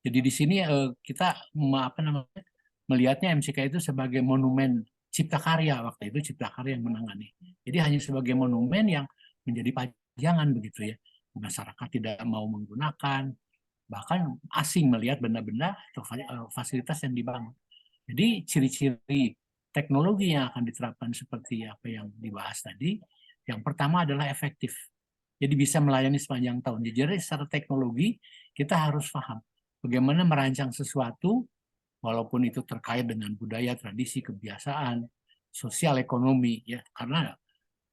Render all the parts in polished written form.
Jadi di sini kita apa namanya melihatnya MCK itu sebagai monumen cipta karya, waktu itu cipta karya yang menangani. Jadi hanya sebagai monumen yang menjadi pajangan begitu ya. Masyarakat tidak mau menggunakan, bahkan asing melihat benda-benda atau fasilitas yang dibangun. Jadi ciri-ciri teknologi yang akan diterapkan seperti apa yang dibahas tadi, yang pertama adalah efektif. Jadi bisa melayani sepanjang tahun. Jadi secara teknologi kita harus paham bagaimana merancang sesuatu walaupun itu terkait dengan budaya, tradisi, kebiasaan, sosial, ekonomi ya. Karena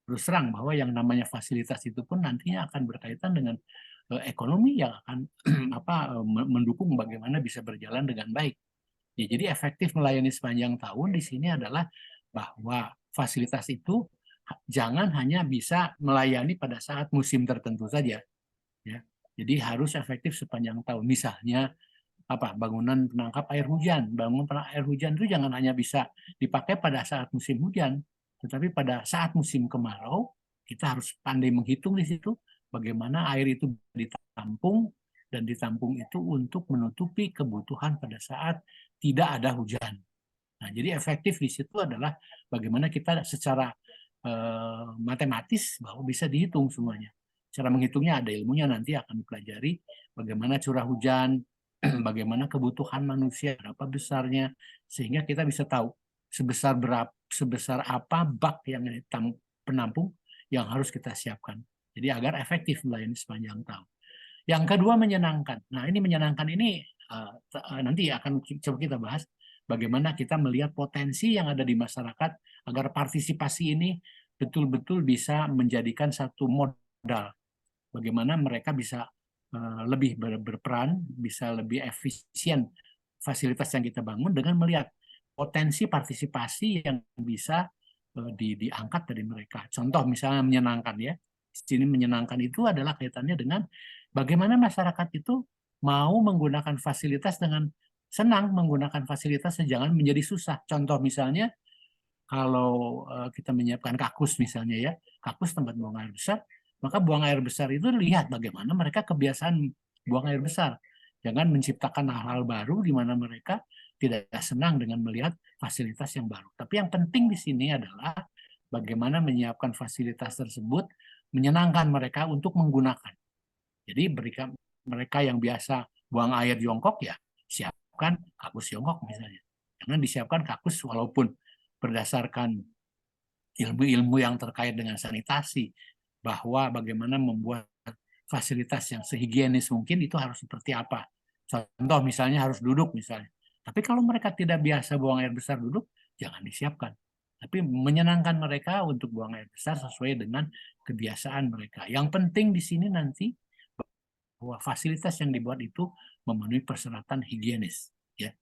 terus terang bahwa yang namanya fasilitas itu pun nantinya akan berkaitan dengan ekonomi yang akan mendukung bagaimana bisa berjalan dengan baik. Ya, jadi efektif melayani sepanjang tahun di sini adalah bahwa fasilitas itu jangan hanya bisa melayani pada saat musim tertentu saja, ya. Jadi harus efektif sepanjang tahun. Misalnya bangunan penangkap air hujan. Bangunan penangkap air hujan itu jangan hanya bisa dipakai pada saat musim hujan, tetapi pada saat musim kemarau kita harus pandai menghitung di situ bagaimana air itu ditampung dan ditampung itu untuk menutupi kebutuhan pada saat tidak ada hujan. Nah, jadi efektif di situ adalah bagaimana kita secara matematis bahwa bisa dihitung semuanya. Cara menghitungnya ada ilmunya, nanti akan dipelajari bagaimana curah hujan, bagaimana kebutuhan manusia, berapa besarnya, sehingga kita bisa tahu sebesar apa bak yang penampung yang harus kita siapkan. Jadi agar efektif melayani sepanjang tahun. Yang kedua menyenangkan. Nah ini menyenangkan ini nanti akan coba kita bahas bagaimana kita melihat potensi yang ada di masyarakat agar partisipasi ini betul-betul bisa menjadikan satu modal. Bagaimana mereka bisa lebih berperan, bisa lebih efisien fasilitas yang kita bangun dengan melihat potensi partisipasi yang bisa diangkat dari mereka. Contoh misalnya menyenangkan ya. Di sini menyenangkan itu adalah kaitannya dengan bagaimana masyarakat itu mau menggunakan fasilitas dengan senang menggunakan fasilitas jangan menjadi susah. Contoh misalnya kalau kita menyiapkan kakus misalnya ya, kakus tempat buang air besar, maka buang air besar itu lihat bagaimana mereka kebiasaan buang air besar. Jangan menciptakan hal-hal baru di mana mereka tidak senang dengan melihat fasilitas yang baru. Tapi yang penting di sini adalah bagaimana menyiapkan fasilitas tersebut menyenangkan mereka untuk menggunakan. Jadi berikan mereka yang biasa buang air jongkok ya, siapkan kakus jongkok misalnya. Jangan disiapkan kakus walaupun berdasarkan ilmu-ilmu yang terkait dengan sanitasi, bahwa bagaimana membuat fasilitas yang sehigienis mungkin itu harus seperti apa. Contoh misalnya harus duduk misalnya. Tapi kalau mereka tidak biasa buang air besar duduk, jangan disiapkan. Tapi menyenangkan mereka untuk buang air besar sesuai dengan kebiasaan mereka. Yang penting di sini nanti bahwa fasilitas yang dibuat itu memenuhi persyaratan higienis. Ya.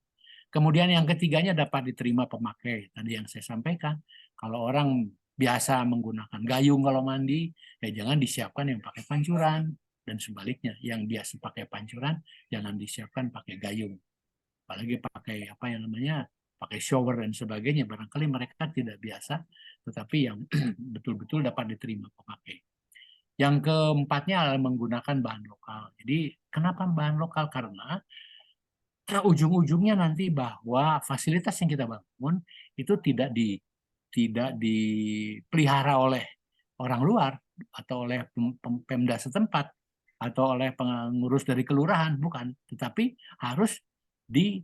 Kemudian yang ketiganya dapat diterima pemakai. Tadi yang saya sampaikan, kalau orang biasa menggunakan gayung kalau mandi, ya jangan disiapkan yang pakai pancuran. Dan sebaliknya, yang biasa pakai pancuran, jangan disiapkan pakai gayung. Apalagi pakai apa yang namanya, pakai shower dan sebagainya. Barangkali mereka tidak biasa, tetapi yang betul-betul dapat diterima pemakai. Yang keempatnya adalah menggunakan bahan lokal. Jadi kenapa bahan lokal? Karena ujung-ujungnya nanti bahwa fasilitas yang kita bangun itu tidak dipelihara oleh orang luar atau oleh Pemda setempat atau oleh pengurus dari kelurahan, bukan, tetapi harus di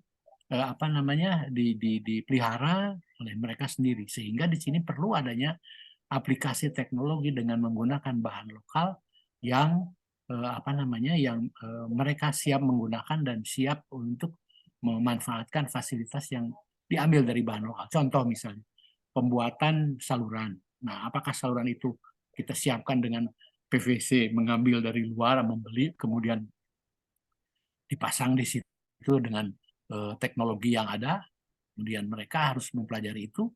dipelihara oleh mereka sendiri, sehingga di sini perlu adanya aplikasi teknologi dengan menggunakan bahan lokal yang mereka siap menggunakan dan siap untuk memanfaatkan fasilitas yang diambil dari bahan lokal. Contoh misalnya pembuatan saluran. Nah, apakah saluran itu kita siapkan dengan PVC, mengambil dari luar, membeli, kemudian dipasang di situ dengan teknologi yang ada, kemudian mereka harus mempelajari itu,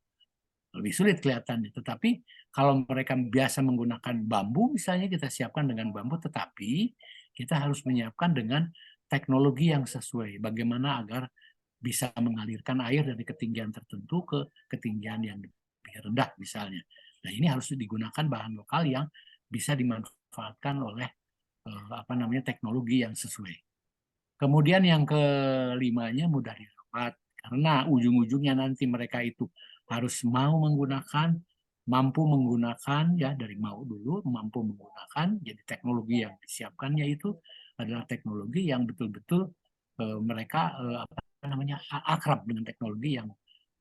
lebih sulit kelihatannya. Tetapi kalau mereka biasa menggunakan bambu, misalnya kita siapkan dengan bambu, tetapi kita harus menyiapkan dengan teknologi yang sesuai. Bagaimana agar bisa mengalirkan air dari ketinggian tertentu ke ketinggian yang lebih rendah misalnya. Nah ini harus digunakan bahan lokal yang bisa dimanfaatkan oleh teknologi yang sesuai. Kemudian yang kelimanya mudah dirawat karena ujung-ujungnya nanti mereka itu harus mau menggunakan, mampu menggunakan ya dari mau dulu mampu menggunakan. Jadi teknologi yang disiapkannya itu adalah teknologi yang betul-betul mereka apa namanya akrab dengan teknologi yang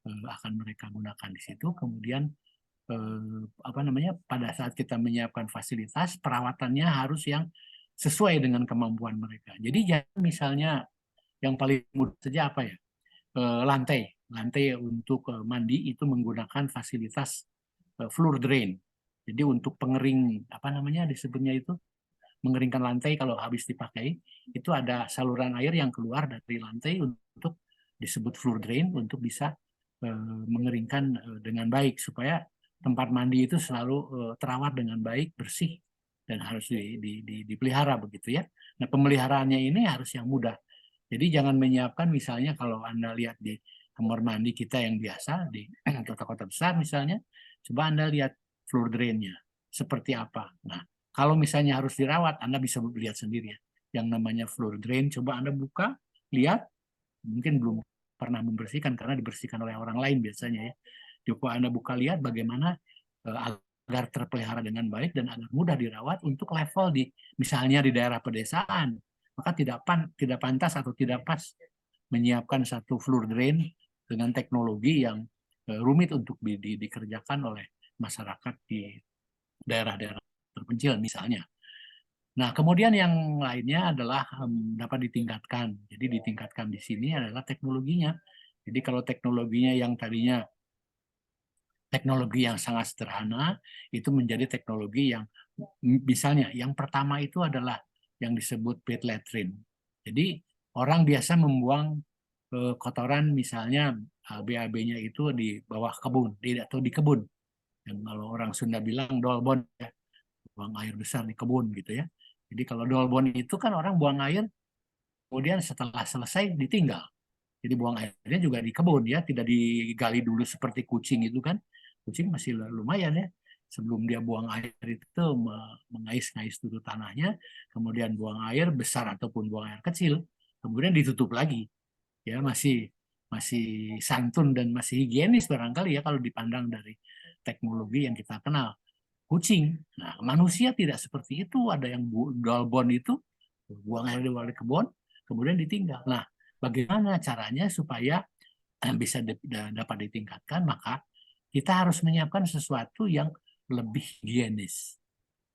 akan mereka gunakan di situ. Kemudian apa namanya pada saat kita menyiapkan fasilitas perawatannya harus yang sesuai dengan kemampuan mereka. Jadi jangan misalnya yang paling mudah saja apa ya lantai untuk mandi itu menggunakan fasilitas floor drain. Jadi untuk pengering apa namanya disebutnya itu mengeringkan lantai kalau habis dipakai itu ada saluran air yang keluar dari lantai untuk disebut floor drain untuk bisa mengeringkan dengan baik supaya tempat mandi itu selalu terawat dengan baik bersih dan harus dipelihara begitu ya. Nah pemeliharaannya ini harus yang mudah. Jadi jangan menyiapkan misalnya kalau Anda lihat di kamar mandi kita yang biasa di kota-kota besar misalnya, coba Anda lihat floor drainnya seperti apa. Nah, kalau misalnya harus dirawat, Anda bisa lihat sendiri ya. Yang namanya floor drain, coba Anda buka, lihat, mungkin belum pernah membersihkan karena dibersihkan oleh orang lain biasanya ya. Coba Anda buka lihat bagaimana agar terpelihara dengan baik dan agar mudah dirawat untuk level di misalnya di daerah pedesaan maka tidak pantas atau tidak pas menyiapkan satu floor drain dengan teknologi yang rumit untuk dikerjakan oleh masyarakat di daerah-daerah terpencil misalnya. Nah, kemudian yang lainnya adalah dapat ditingkatkan. Jadi ditingkatkan di sini adalah teknologinya. Jadi kalau teknologinya yang tadinya teknologi yang sangat sederhana itu menjadi teknologi yang misalnya yang pertama itu adalah yang disebut pit latrine. Jadi orang biasa membuang kotoran misalnya BAB-nya itu di bawah kebun atau di kebun. Yang kalau orang Sunda bilang dolbon ya, buang air besar di kebun gitu ya. Jadi kalau dolbon itu kan orang buang air kemudian setelah selesai ditinggal. Jadi buang airnya juga di kebun ya, tidak digali dulu seperti kucing itu kan. Kucing masih lumayan ya. Sebelum dia buang air itu mengais-ngais dulu tanahnya, kemudian buang air besar ataupun buang air kecil, kemudian ditutup lagi. Ya masih masih santun dan masih higienis barangkali ya kalau dipandang dari teknologi yang kita kenal. Kucing. Nah, manusia tidak seperti itu. Ada yang dalbon itu buang air di balik kebun, kemudian ditinggal. Nah, bagaimana caranya supaya bisa dapat ditingkatkan? Maka kita harus menyiapkan sesuatu yang lebih higienis.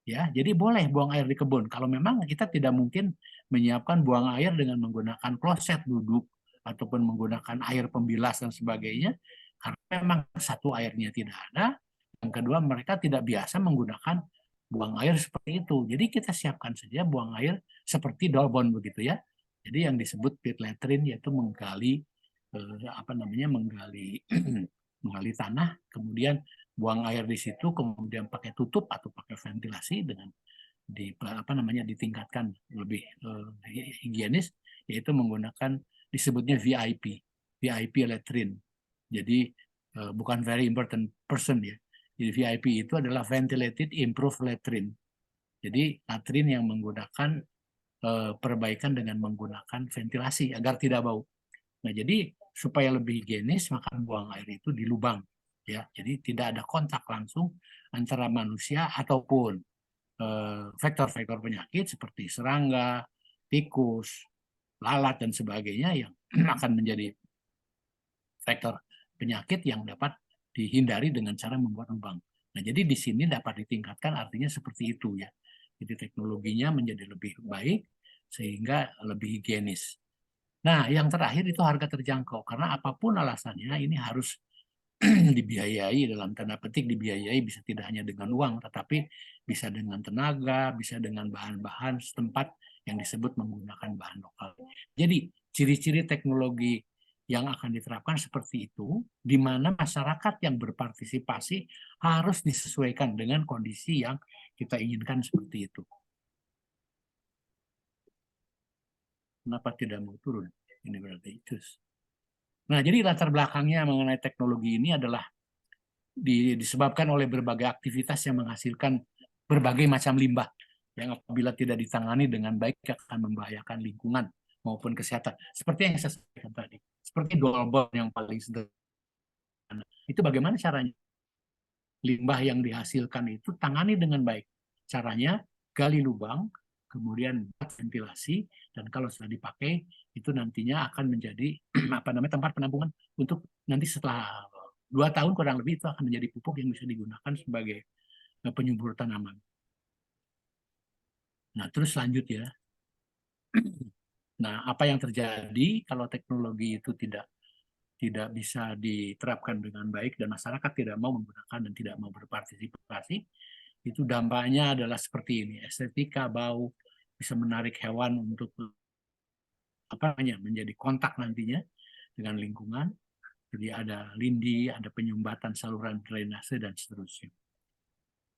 Ya, jadi boleh buang air di kebun. Kalau memang kita tidak mungkin menyiapkan buang air dengan menggunakan kloset duduk ataupun menggunakan air pembilas dan sebagainya, karena memang satu airnya tidak ada, yang kedua mereka tidak biasa menggunakan buang air seperti itu. Jadi kita siapkan saja buang air seperti dolbon begitu ya. Jadi yang disebut pit latrine yaitu menggali apa namanya menggali menggali tanah, kemudian buang air di situ, kemudian pakai tutup atau pakai ventilasi dengan di apa namanya ditingkatkan lebih higienis, yaitu menggunakan disebutnya VIP latrine. Jadi bukan very important person ya. Jadi VIP itu adalah ventilated improved latrine. Jadi latrine yang menggunakan perbaikan dengan menggunakan ventilasi agar tidak bau. Nah, jadi supaya lebih higienis maka buang air itu di lubang ya. Jadi tidak ada kontak langsung antara manusia ataupun vektor-vektor penyakit seperti serangga, tikus, lalat dan sebagainya yang akan menjadi vektor penyakit yang dapat dihindari dengan cara membuat lubang. Nah, jadi di sini dapat ditingkatkan artinya seperti itu ya. Jadi teknologinya menjadi lebih baik sehingga lebih higienis. Nah, yang terakhir itu harga terjangkau karena apapun alasannya ini harus dibiayai dalam tanda petik dibiayai bisa tidak hanya dengan uang tetapi bisa dengan tenaga, bisa dengan bahan-bahan setempat yang disebut menggunakan bahan lokal. Jadi ciri-ciri teknologi yang akan diterapkan seperti itu, di mana masyarakat yang berpartisipasi harus disesuaikan dengan kondisi yang kita inginkan seperti itu. Kenapa tidak mau turun? Ini berarti itu. Nah, jadi latar belakangnya mengenai teknologi ini adalah disebabkan oleh berbagai aktivitas yang menghasilkan berbagai macam limbah yang apabila tidak ditangani dengan baik akan membahayakan lingkungan maupun kesehatan. Seperti yang saya sampaikan tadi, seperti dolbon yang paling sederhana. Itu bagaimana caranya? Limbah yang dihasilkan itu tangani dengan baik. Caranya gali lubang, kemudian buat ventilasi, dan kalau sudah dipakai itu nantinya akan menjadi apa namanya tempat penampungan untuk nanti setelah 2 tahun kurang lebih itu akan menjadi pupuk yang bisa digunakan sebagai penyubur tanaman. Nah, terus lanjut ya. Nah, apa yang terjadi kalau teknologi itu tidak bisa diterapkan dengan baik dan masyarakat tidak mau menggunakan dan tidak mau berpartisipasi, itu dampaknya adalah seperti ini: estetika, bau, bisa menarik hewan untuk apa namanya menjadi kontak nantinya dengan lingkungan. Jadi ada lindi, ada penyumbatan saluran drainase dan seterusnya.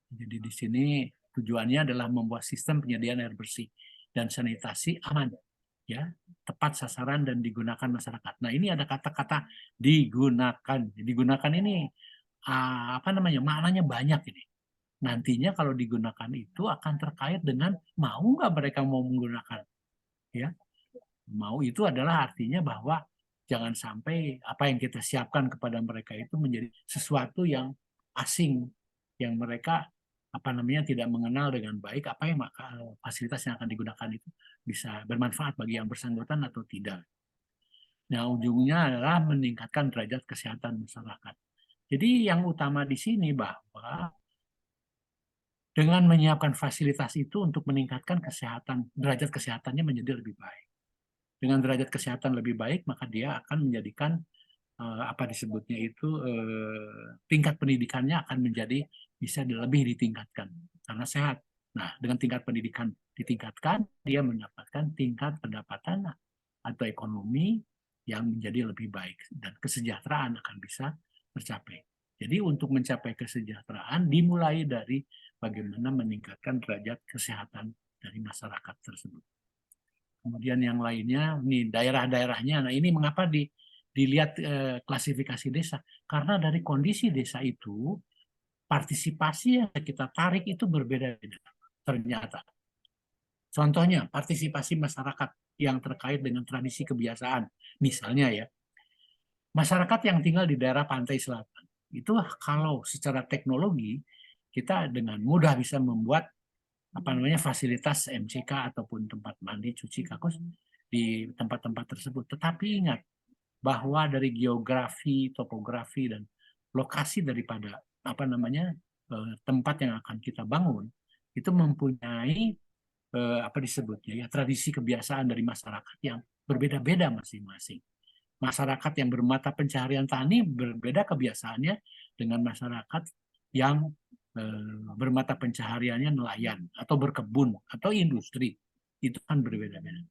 Jadi di sini tujuannya adalah membuat sistem penyediaan air bersih dan sanitasi aman, ya, tepat sasaran dan digunakan masyarakat. Nah, ini ada kata-kata digunakan. Digunakan ini apa namanya? Maknanya banyak ini. Nantinya kalau digunakan itu akan terkait dengan mau nggak mereka mau menggunakan, ya. Mau itu adalah artinya bahwa jangan sampai apa yang kita siapkan kepada mereka itu menjadi sesuatu yang asing, yang mereka apa namanya tidak mengenal dengan baik apa yang fasilitas yang akan digunakan itu bisa bermanfaat bagi yang bersangkutan atau tidak. Nah, ujungnya adalah meningkatkan derajat kesehatan masyarakat. Jadi yang utama di sini bahwa dengan menyiapkan fasilitas itu untuk meningkatkan kesehatan, derajat kesehatannya menjadi lebih baik. Dengan derajat kesehatan lebih baik, maka dia akan menjadikan apa disebutnya itu tingkat pendidikannya akan menjadi bisa lebih ditingkatkan karena sehat. Nah, dengan tingkat pendidikan ditingkatkan, dia mendapatkan tingkat pendapatan atau ekonomi yang menjadi lebih baik dan kesejahteraan akan bisa tercapai. Jadi untuk mencapai kesejahteraan dimulai dari bagaimana meningkatkan derajat kesehatan dari masyarakat tersebut. Kemudian yang lainnya, nih daerah-daerahnya. Nah, ini mengapa dilihat klasifikasi desa? Karena dari kondisi desa itu, partisipasi yang kita tarik itu berbeda-beda ternyata. Contohnya, partisipasi masyarakat yang terkait dengan tradisi kebiasaan. Misalnya ya, masyarakat yang tinggal di daerah pantai selatan, itu kalau secara teknologi, kita dengan mudah bisa membuat apa namanya fasilitas MCK ataupun tempat mandi, cuci, kakus di tempat-tempat tersebut. Tetapi ingat bahwa dari geografi, topografi dan lokasi daripada apa namanya tempat yang akan kita bangun itu mempunyai apa disebutnya ya tradisi kebiasaan dari masyarakat yang berbeda-beda masing-masing. Masyarakat yang bermata pencaharian tani berbeda kebiasaannya dengan masyarakat yang bermata pencahariannya nelayan atau berkebun atau industri. Itu kan berbeda-beda.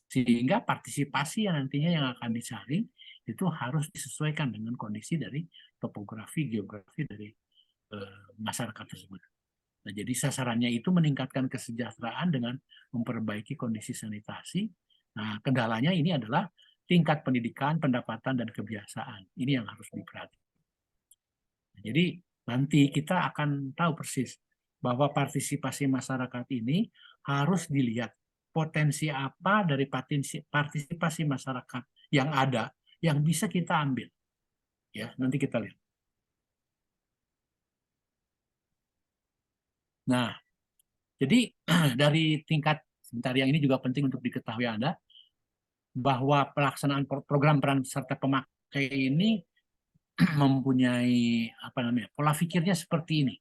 Sehingga partisipasi yang nantinya yang akan dicari itu harus disesuaikan dengan kondisi dari topografi, geografi dari masyarakat tersebut. Nah, jadi sasarannya itu meningkatkan kesejahteraan dengan memperbaiki kondisi sanitasi. Nah, kendalanya ini adalah tingkat pendidikan, pendapatan, dan kebiasaan. Ini yang harus diperhatikan. Jadi nanti kita akan tahu persis bahwa partisipasi masyarakat ini harus dilihat potensi apa dari partisipasi masyarakat yang ada yang bisa kita ambil. Ya, nanti kita lihat. Nah, jadi dari tingkat sebentar yang ini juga penting untuk diketahui Anda bahwa pelaksanaan program peran serta pemakai ini mempunyai apa namanya pola pikirnya seperti ini.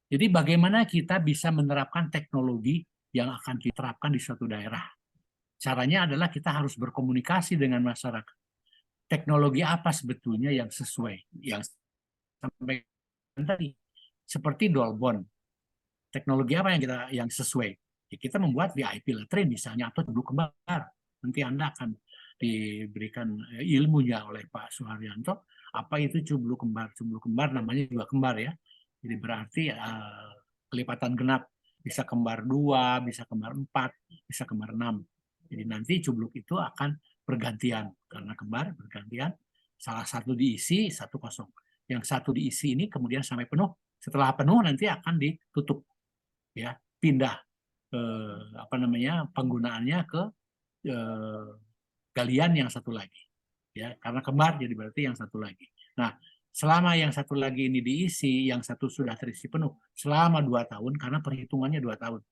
Jadi bagaimana kita bisa menerapkan teknologi yang akan diterapkan di suatu daerah. Caranya adalah kita harus berkomunikasi dengan masyarakat. Teknologi apa sebetulnya yang sesuai, yang sampai tadi seperti Dolbon. Teknologi apa yang sesuai? Ya, kita membuat VIP latrine misalnya atau cebluk kembar. Nanti Anda akan diberikan ilmunya oleh Pak Suharyanto. Apa itu cebluk kembar? Cebluk kembar namanya juga kembar ya. Jadi berarti kelipatan genap bisa kembar 2, bisa kembar 4, bisa kembar 6. Jadi nanti cubluk itu akan bergantian karena kembar bergantian. Salah satu diisi, satu kosong. Yang satu diisi ini kemudian sampai penuh. Setelah penuh nanti akan ditutup, ya, pindah apa namanya penggunaannya ke galian yang satu lagi. Ya, karena kembar jadi berarti yang satu lagi. Nah, selama yang satu lagi ini diisi, yang satu sudah terisi penuh selama 2 tahun, karena perhitungannya 2 tahun,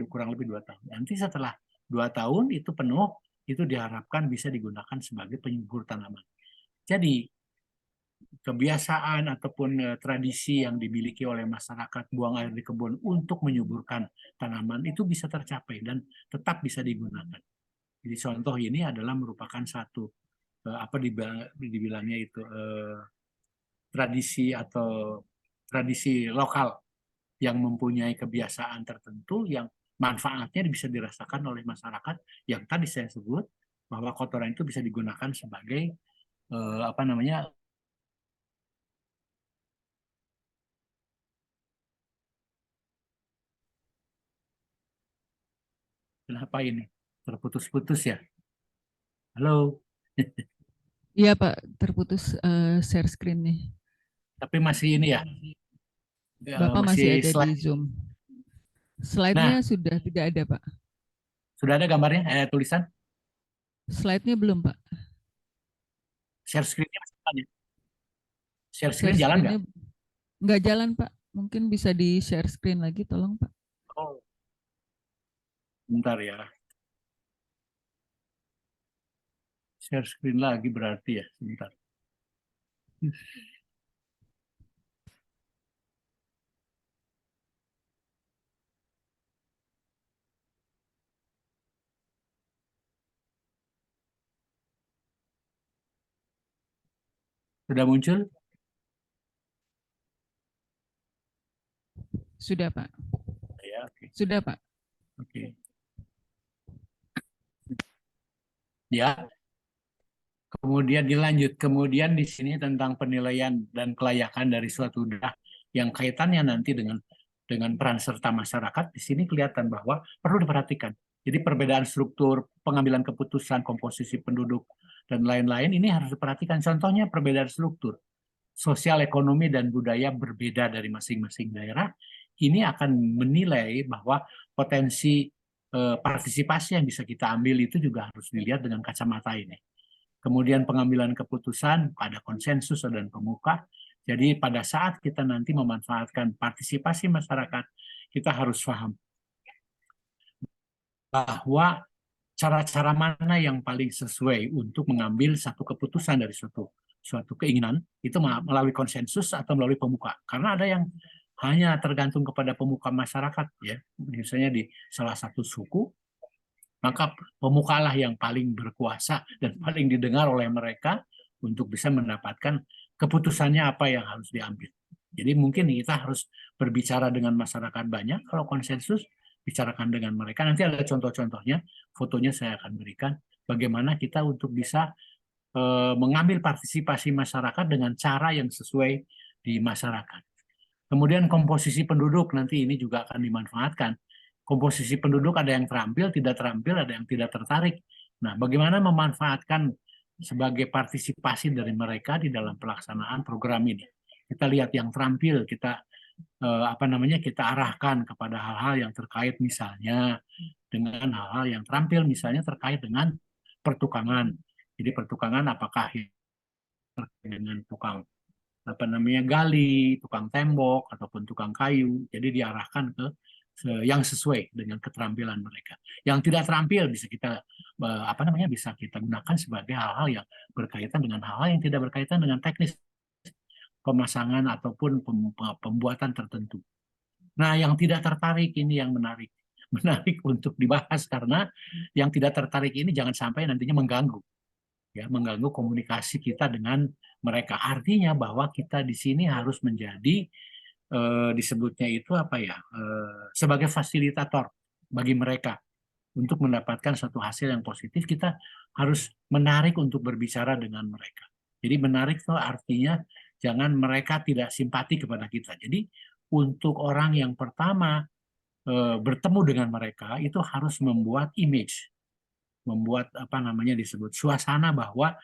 kurang lebih 2 tahun. Nanti setelah 2 tahun itu penuh, itu diharapkan bisa digunakan sebagai penyubur tanaman. Jadi kebiasaan ataupun tradisi yang dimiliki oleh masyarakat buang air di kebun untuk menyuburkan tanaman itu bisa tercapai dan tetap bisa digunakan. Jadi contoh ini adalah merupakan satu apa dibilangnya itu tradisi atau tradisi lokal yang mempunyai kebiasaan tertentu yang manfaatnya bisa dirasakan oleh masyarakat yang tadi saya sebut bahwa kotoran itu bisa digunakan sebagai apa namanya. Kenapa ini terputus-putus ya? Halo. Iya Pak, terputus share screen nih. Tapi masih ini ya, Bapak masih masih ada di slide. Zoom. Slide-nya Nah, sudah tidak ada Pak. sudah ada gambarnya, tulisan. Slide-nya belum Pak. Share screen-nya masih jalan ya? Share Share screen jalan nggak? screen-nya nggak jalan Pak. Mungkin bisa di share screen lagi, tolong Pak. Oh, bentar ya. Share screen lagi berarti ya, sebentar. Sudah muncul? Sudah Pak. Ya, oke. Sudah Pak. Oke. Ya, kemudian dilanjut. Kemudian di sini tentang penilaian dan kelayakan dari suatu daerah yang kaitannya nanti dengan peran serta masyarakat. Di sini kelihatan bahwa perlu diperhatikan. Jadi perbedaan struktur, pengambilan keputusan, komposisi penduduk, dan lain-lain ini harus diperhatikan. Contohnya perbedaan struktur. Sosial, ekonomi, dan budaya berbeda dari masing-masing daerah. Ini akan menilai bahwa potensi partisipasi yang bisa kita ambil itu juga harus dilihat dengan kacamata ini. Kemudian pengambilan keputusan, ada konsensus dan pemuka. Jadi pada saat kita nanti memanfaatkan partisipasi masyarakat, kita harus paham bahwa cara-cara mana yang paling sesuai untuk mengambil satu keputusan dari suatu keinginan, itu melalui konsensus atau melalui pemuka. Karena ada yang hanya tergantung kepada pemuka masyarakat, ya, misalnya di salah satu suku, maka pemukalah yang paling berkuasa dan paling didengar oleh mereka untuk bisa mendapatkan keputusannya apa yang harus diambil. Jadi mungkin kita harus berbicara dengan masyarakat banyak. Kalau konsensus, bicarakan dengan mereka. Nanti ada contoh-contohnya, fotonya saya akan berikan. Bagaimana kita untuk bisa mengambil partisipasi masyarakat dengan cara yang sesuai di masyarakat. Kemudian komposisi penduduk nanti ini juga akan dimanfaatkan. Komposisi penduduk ada yang terampil, ada yang tidak tertarik. Nah, bagaimana memanfaatkan sebagai partisipasi dari mereka di dalam pelaksanaan program ini? Kita lihat yang terampil, kita arahkan kepada hal-hal yang terkait misalnya dengan hal-hal yang terampil, misalnya terkait dengan pertukangan. Jadi pertukangan apakah dengan tukang gali, tukang tembok ataupun tukang kayu. Jadi diarahkan ke yang sesuai dengan keterampilan mereka. Yang tidak terampil bisa kita bisa kita gunakan sebagai hal-hal yang berkaitan dengan hal-hal yang tidak berkaitan dengan teknis pemasangan ataupun pembuatan tertentu. Nah, yang tidak tertarik ini yang menarik. Menarik untuk dibahas karena yang tidak tertarik ini jangan sampai nantinya mengganggu komunikasi kita dengan mereka. Artinya bahwa kita di sini harus menjadi disebutnya itu sebagai fasilitator bagi mereka untuk mendapatkan satu hasil yang positif. Kita harus menarik untuk berbicara dengan mereka. Jadi menarik itu artinya jangan mereka tidak simpati kepada kita. Jadi untuk orang yang pertama bertemu dengan mereka itu harus membuat image, membuat disebut suasana bahwa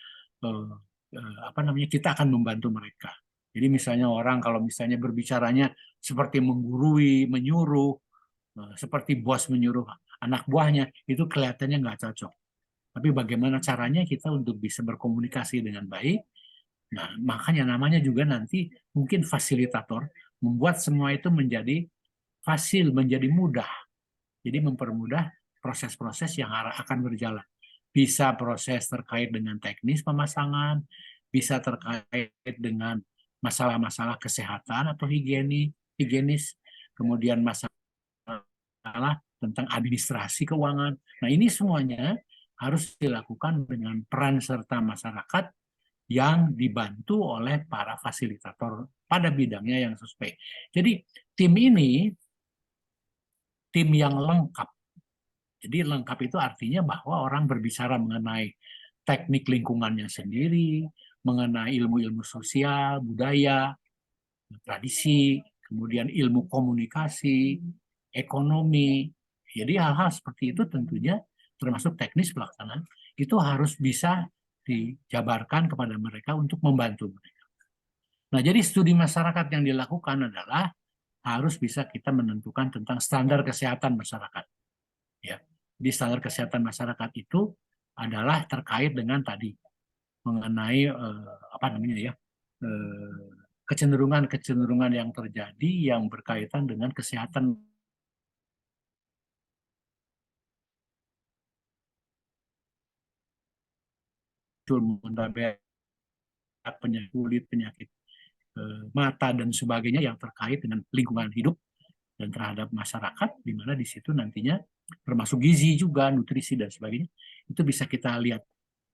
eh, kita akan membantu mereka. Jadi misalnya orang kalau misalnya berbicaranya seperti menggurui, menyuruh, seperti bos menyuruh anak buahnya itu kelihatannya nggak cocok. Tapi bagaimana caranya kita untuk bisa berkomunikasi dengan baik. Nah, makanya namanya juga nanti mungkin fasilitator, membuat semua itu menjadi fasil, menjadi mudah. Jadi mempermudah proses-proses yang akan berjalan. Bisa proses terkait dengan teknis pemasangan, bisa terkait dengan masalah-masalah kesehatan atau higienis, kemudian masalah tentang administrasi keuangan. Nah, ini semuanya harus dilakukan dengan peran serta masyarakat yang dibantu oleh para fasilitator pada bidangnya yang sesuai. Jadi tim ini tim yang lengkap. Jadi lengkap itu artinya bahwa orang berbicara mengenai teknik lingkungannya sendiri, mengenai ilmu-ilmu sosial, budaya, tradisi, kemudian ilmu komunikasi, ekonomi. Jadi hal-hal seperti itu tentunya termasuk teknis pelaksanaan itu harus bisa dijabarkan kepada mereka untuk membantu mereka. Nah, jadi studi masyarakat yang dilakukan adalah harus bisa kita menentukan tentang standar kesehatan masyarakat. Ya, di standar kesehatan masyarakat itu adalah terkait dengan tadi mengenai apa namanya ya kecenderungan-kecenderungan yang terjadi yang berkaitan dengan kesehatan penyakit kulit, penyakit mata dan sebagainya yang terkait dengan lingkungan hidup dan terhadap masyarakat, di mana di situ nantinya termasuk gizi juga, nutrisi dan sebagainya, itu bisa kita lihat,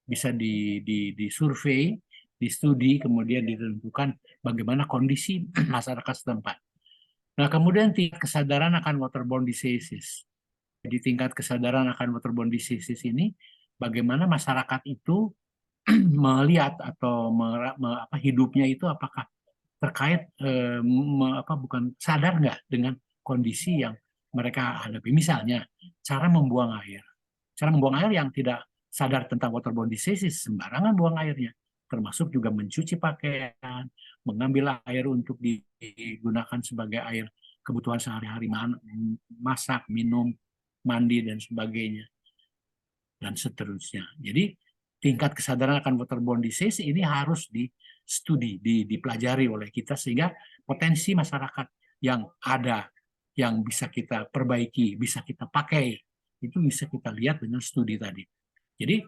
bisa di survei, di studi, kemudian ditentukan bagaimana kondisi masyarakat setempat. Nah, kemudian tingkat kesadaran akan waterborne diseases. Jadi tingkat kesadaran akan waterborne diseases ini, bagaimana masyarakat itu melihat atau hidupnya itu apakah terkait bukan sadar nggak dengan kondisi yang mereka hadapi. Misalnya, cara membuang air. Cara membuang air yang tidak sadar tentang waterborne diseases, sembarangan buang airnya. Termasuk juga mencuci pakaian, mengambil air untuk digunakan sebagai air kebutuhan sehari-hari, masak, minum, mandi, dan sebagainya. Dan seterusnya. Jadi, tingkat kesadaran akan waterborne disease ini harus studi, dipelajari oleh kita sehingga potensi masyarakat yang ada, yang bisa kita perbaiki, bisa kita pakai, itu bisa kita lihat dengan studi tadi. Jadi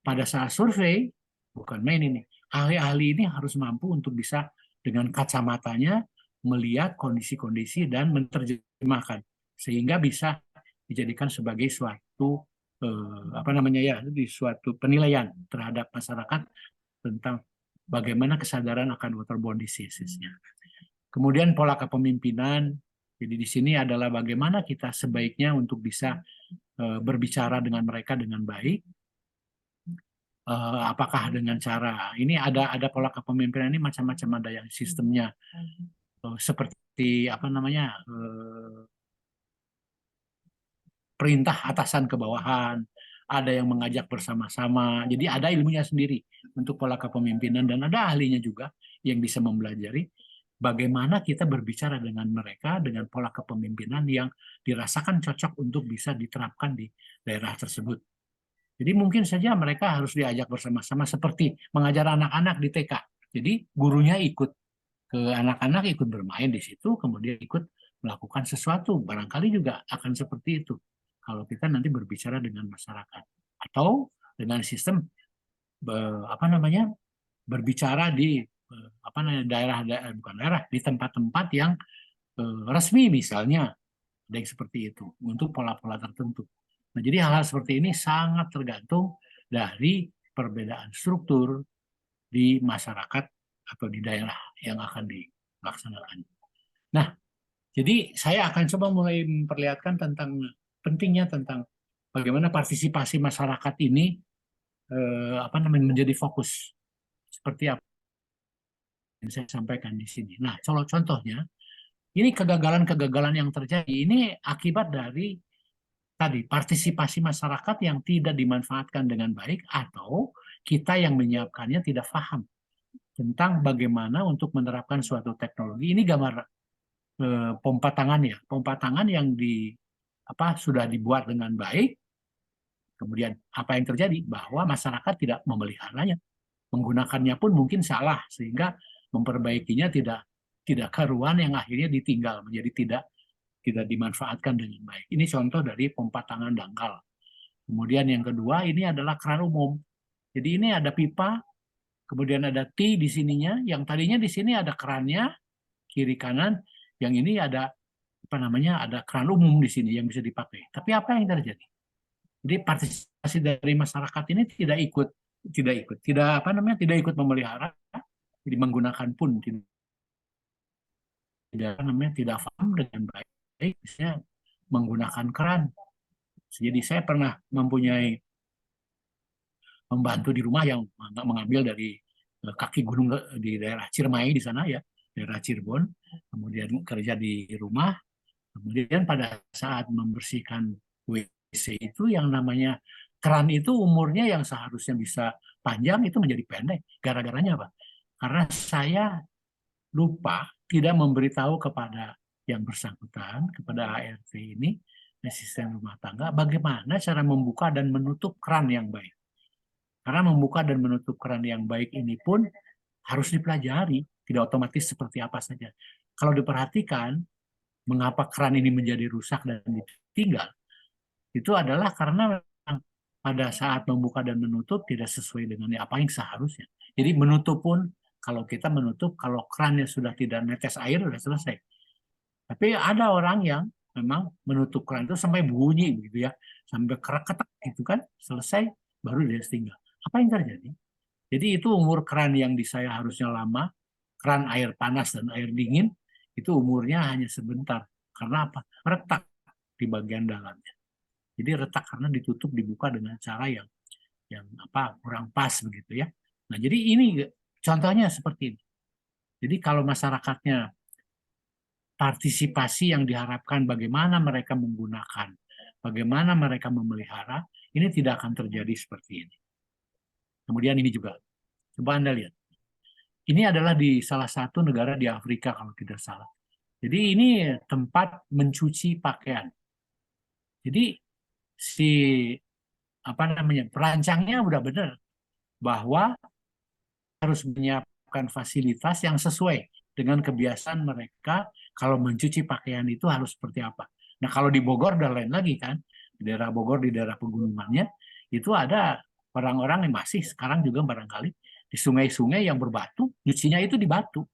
pada saat survei, bukan main ini, ahli-ahli ini harus mampu untuk bisa dengan kacamatanya melihat kondisi-kondisi dan menerjemahkan sehingga bisa dijadikan sebagai suatu di suatu penilaian terhadap masyarakat tentang bagaimana kesadaran akan waterborne diseases-nya. Kemudian pola kepemimpinan, jadi di sini adalah bagaimana kita sebaiknya untuk bisa berbicara dengan mereka dengan baik. Apakah dengan cara ini ada pola kepemimpinan ini macam-macam, ada yang sistemnya seperti perintah atasan ke bawahan, ada yang mengajak bersama-sama. Jadi ada ilmunya sendiri untuk pola kepemimpinan dan ada ahlinya juga yang bisa mempelajari bagaimana kita berbicara dengan mereka dengan pola kepemimpinan yang dirasakan cocok untuk bisa diterapkan di daerah tersebut. Jadi mungkin saja mereka harus diajak bersama-sama seperti mengajar anak-anak di TK. Jadi gurunya ikut ke anak-anak, ikut bermain di situ, kemudian ikut melakukan sesuatu. Barangkali juga akan seperti itu kalau kita nanti berbicara dengan masyarakat atau dengan sistem berbicara di daerah di tempat-tempat yang resmi misalnya, ada yang seperti itu untuk pola-pola tertentu. Nah, jadi hal-hal seperti ini sangat tergantung dari perbedaan struktur di masyarakat atau di daerah yang akan dilaksanakan. Nah, jadi saya akan coba mulai memperlihatkan tentang pentingnya tentang bagaimana partisipasi masyarakat ini menjadi fokus seperti apa yang saya sampaikan di sini. Nah, contohnya ini kegagalan-kegagalan yang terjadi ini akibat dari tadi partisipasi masyarakat yang tidak dimanfaatkan dengan baik atau kita yang menyiapkannya tidak paham tentang bagaimana untuk menerapkan suatu teknologi. Ini gambar pompa tangan ya, pompa tangan yang sudah dibuat dengan baik, kemudian apa yang terjadi? Bahwa masyarakat tidak memeliharanya, menggunakannya pun mungkin salah, sehingga memperbaikinya tidak karuan, yang akhirnya ditinggal menjadi tidak dimanfaatkan dengan baik. Ini contoh dari pompa tangan dangkal. Kemudian yang kedua, ini adalah keran umum. Jadi ini ada pipa, kemudian ada T di sininya, yang tadinya di sini ada kerannya kiri kanan, yang ini ada ada keran umum di sini yang bisa dipakai. Tapi apa yang terjadi? Jadi partisipasi dari masyarakat ini tidak ikut memelihara, jadi menggunakan pun tidak paham dengan baik, misalnya menggunakan keran. Jadi saya pernah membantu di rumah yang mengambil dari kaki gunung di daerah Ciremai di sana ya, daerah Cirebon, kemudian kerja di rumah, kemudian pada saat membersihkan WC itu yang namanya keran itu umurnya yang seharusnya bisa panjang itu menjadi pendek. Gara-garanya apa? Karena saya lupa tidak memberitahu kepada yang bersangkutan, kepada ART ini, asisten rumah tangga, bagaimana cara membuka dan menutup keran yang baik. Karena membuka dan menutup keran yang baik ini pun harus dipelajari, tidak otomatis seperti apa saja. Kalau diperhatikan, mengapa keran ini menjadi rusak dan ditinggal, itu adalah karena pada saat membuka dan menutup tidak sesuai dengan apa yang seharusnya. Jadi menutup pun, kalau kita menutup, kalau kerannya sudah tidak netes air, sudah selesai. Tapi ada orang yang memang menutup keran itu sampai bunyi gitu ya, sampai kerak-ketak gitu kan, selesai, baru dia tinggal. Apa yang terjadi? Jadi itu umur keran yang di saya harusnya lama, keran air panas dan air dingin, itu umurnya hanya sebentar. Karena apa? Retak di bagian dalamnya. Jadi retak karena ditutup dibuka dengan cara yang kurang pas begitu ya. Nah, jadi ini contohnya seperti ini. Jadi kalau masyarakatnya partisipasi yang diharapkan bagaimana mereka menggunakan, bagaimana mereka memelihara, ini tidak akan terjadi seperti ini. Kemudian ini juga, coba Anda lihat. Ini adalah di salah satu negara di Afrika kalau tidak salah. Jadi ini tempat mencuci pakaian. Jadi si perancangnya udah benar bahwa harus menyiapkan fasilitas yang sesuai dengan kebiasaan mereka kalau mencuci pakaian itu harus seperti apa. Nah kalau di Bogor udah lain lagi kan, di daerah Bogor, di daerah pegunungannya, itu ada orang-orang yang masih sekarang juga barangkali di sungai-sungai yang berbatu, nyucinya itu di batu.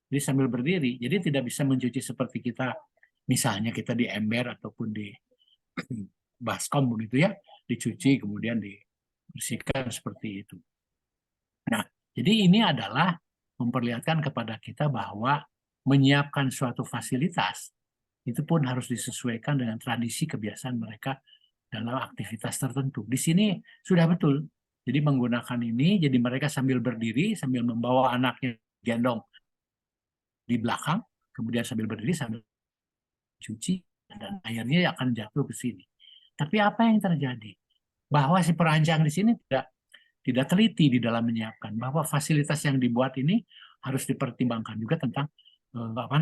Jadi sambil berdiri, jadi tidak bisa mencuci seperti kita, misalnya kita di ember ataupun di baskom begitu ya, dicuci kemudian dibersihkan seperti itu. Nah, jadi ini adalah memperlihatkan kepada kita bahwa menyiapkan suatu fasilitas itu pun harus disesuaikan dengan tradisi kebiasaan mereka dalam aktivitas tertentu. Di sini sudah betul. Jadi menggunakan ini, jadi mereka sambil berdiri, sambil membawa anaknya gendong di belakang, kemudian sambil berdiri, sambil cuci, dan airnya akan jatuh ke sini. Tapi apa yang terjadi? Bahwa si perancang di sini tidak teliti di dalam menyiapkan bahwa fasilitas yang dibuat ini harus dipertimbangkan juga tentang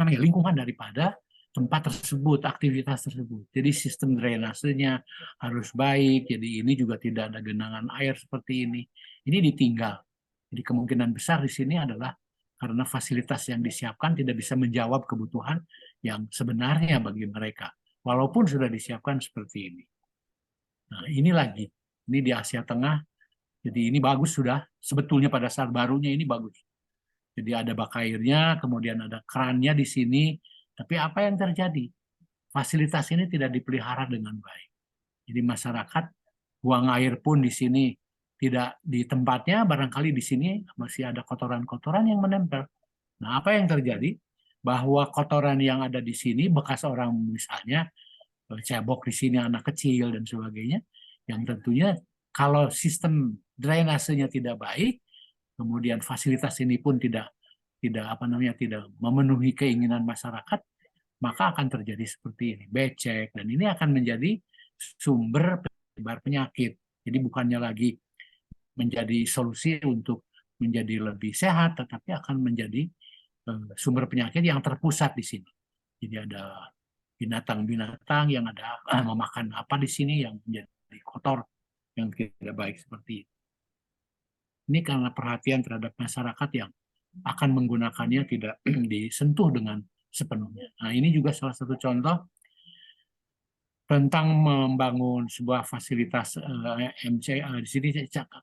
lingkungan daripada tempat tersebut, aktivitas tersebut. Jadi sistem drainasenya harus baik. Jadi ini juga tidak ada genangan air seperti ini. Ini ditinggal. Jadi kemungkinan besar di sini adalah karena fasilitas yang disiapkan tidak bisa menjawab kebutuhan yang sebenarnya bagi mereka, walaupun sudah disiapkan seperti ini. Nah, ini lagi. Ini di Asia Tengah. Jadi ini bagus sudah. Sebetulnya pada saat barunya ini bagus. Jadi ada bak airnya, kemudian ada kerannya di sini. Tapi apa yang terjadi? Fasilitas ini tidak dipelihara dengan baik. Jadi masyarakat buang air pun di sini tidak di tempatnya, barangkali di sini masih ada kotoran-kotoran yang menempel. Nah, apa yang terjadi? Bahwa kotoran yang ada di sini, bekas orang misalnya, cebok di sini anak kecil dan sebagainya, yang tentunya kalau sistem drainasenya tidak baik, kemudian fasilitas ini pun tidak memenuhi keinginan masyarakat, maka akan terjadi seperti ini, becek, dan ini akan menjadi sumber penyebar penyakit. Jadi bukannya lagi menjadi solusi untuk menjadi lebih sehat, tetapi akan menjadi sumber penyakit yang terpusat di sini. Jadi ada binatang-binatang yang ada memakan apa di sini yang menjadi kotor, yang tidak baik seperti itu. Ini karena perhatian terhadap masyarakat yang akan menggunakannya tidak disentuh dengan sepenuhnya. Nah, ini juga salah satu contoh tentang membangun sebuah fasilitas di sini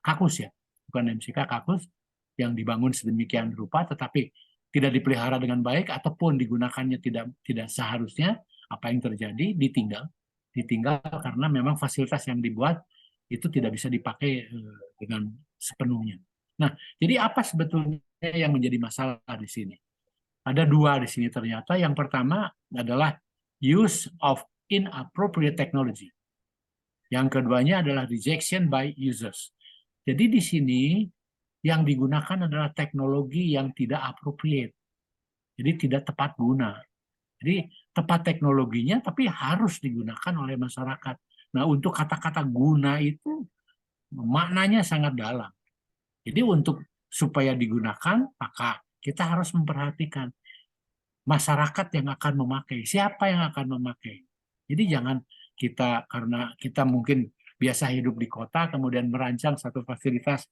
kakus ya, bukan MCK, kakus yang dibangun sedemikian rupa tetapi tidak dipelihara dengan baik ataupun digunakannya tidak seharusnya. Apa yang terjadi? Ditinggal karena memang fasilitas yang dibuat itu tidak bisa dipakai dengan sepenuhnya. Nah, jadi apa sebetulnya yang menjadi masalah di sini? Ada dua di sini ternyata. Yang pertama adalah use of inappropriate technology. Yang keduanya adalah rejection by users. Jadi di sini yang digunakan adalah teknologi yang tidak appropriate. Jadi tidak tepat guna. Jadi tepat teknologinya tapi harus digunakan oleh masyarakat. Nah, untuk kata-kata guna itu maknanya sangat dalam. Jadi untuk supaya digunakan, maka kita harus memperhatikan masyarakat yang akan memakai, siapa yang akan memakai. Jadi jangan kita, karena kita mungkin biasa hidup di kota, kemudian merancang satu fasilitas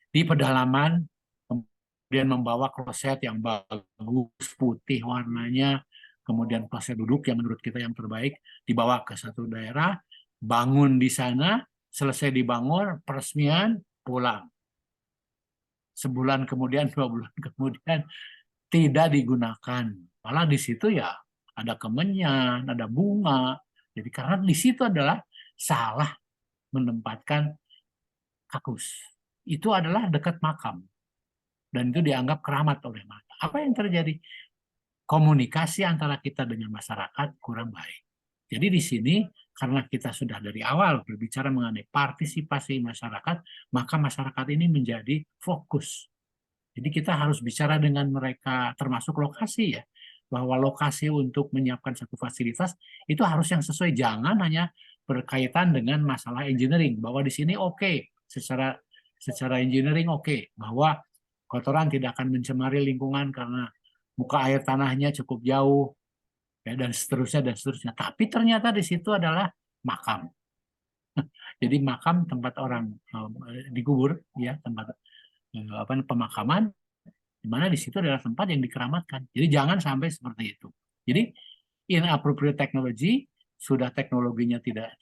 di pedalaman, kemudian membawa kloset yang bagus, putih warnanya, kemudian kloset duduk yang menurut kita yang terbaik, dibawa ke satu daerah, bangun di sana, selesai dibangun, peresmian, pulang. Sebulan kemudian, 2 bulan kemudian, tidak digunakan. Malah di situ ya ada kemenyan, ada bunga. Jadi karena di situ adalah salah menempatkan kakus. Itu adalah dekat makam. Dan itu dianggap keramat oleh mata. Apa yang terjadi? Komunikasi antara kita dengan masyarakat kurang baik. Jadi di sini karena kita sudah dari awal berbicara mengenai partisipasi masyarakat, maka masyarakat ini menjadi fokus. Jadi kita harus bicara dengan mereka, termasuk lokasi ya, bahwa lokasi untuk menyiapkan satu fasilitas itu harus yang sesuai, jangan hanya berkaitan dengan masalah engineering, bahwa di sini oke, secara engineering oke, bahwa kotoran tidak akan mencemari lingkungan karena muka air tanahnya cukup jauh, ya, dan seterusnya dan seterusnya. Tapi ternyata di situ adalah makam. Jadi makam tempat orang dikubur, ya, tempat pemakaman, di mana di situ adalah tempat yang dikeramatkan. Jadi jangan sampai seperti itu. Jadi inappropriate technology, sudah teknologinya tidak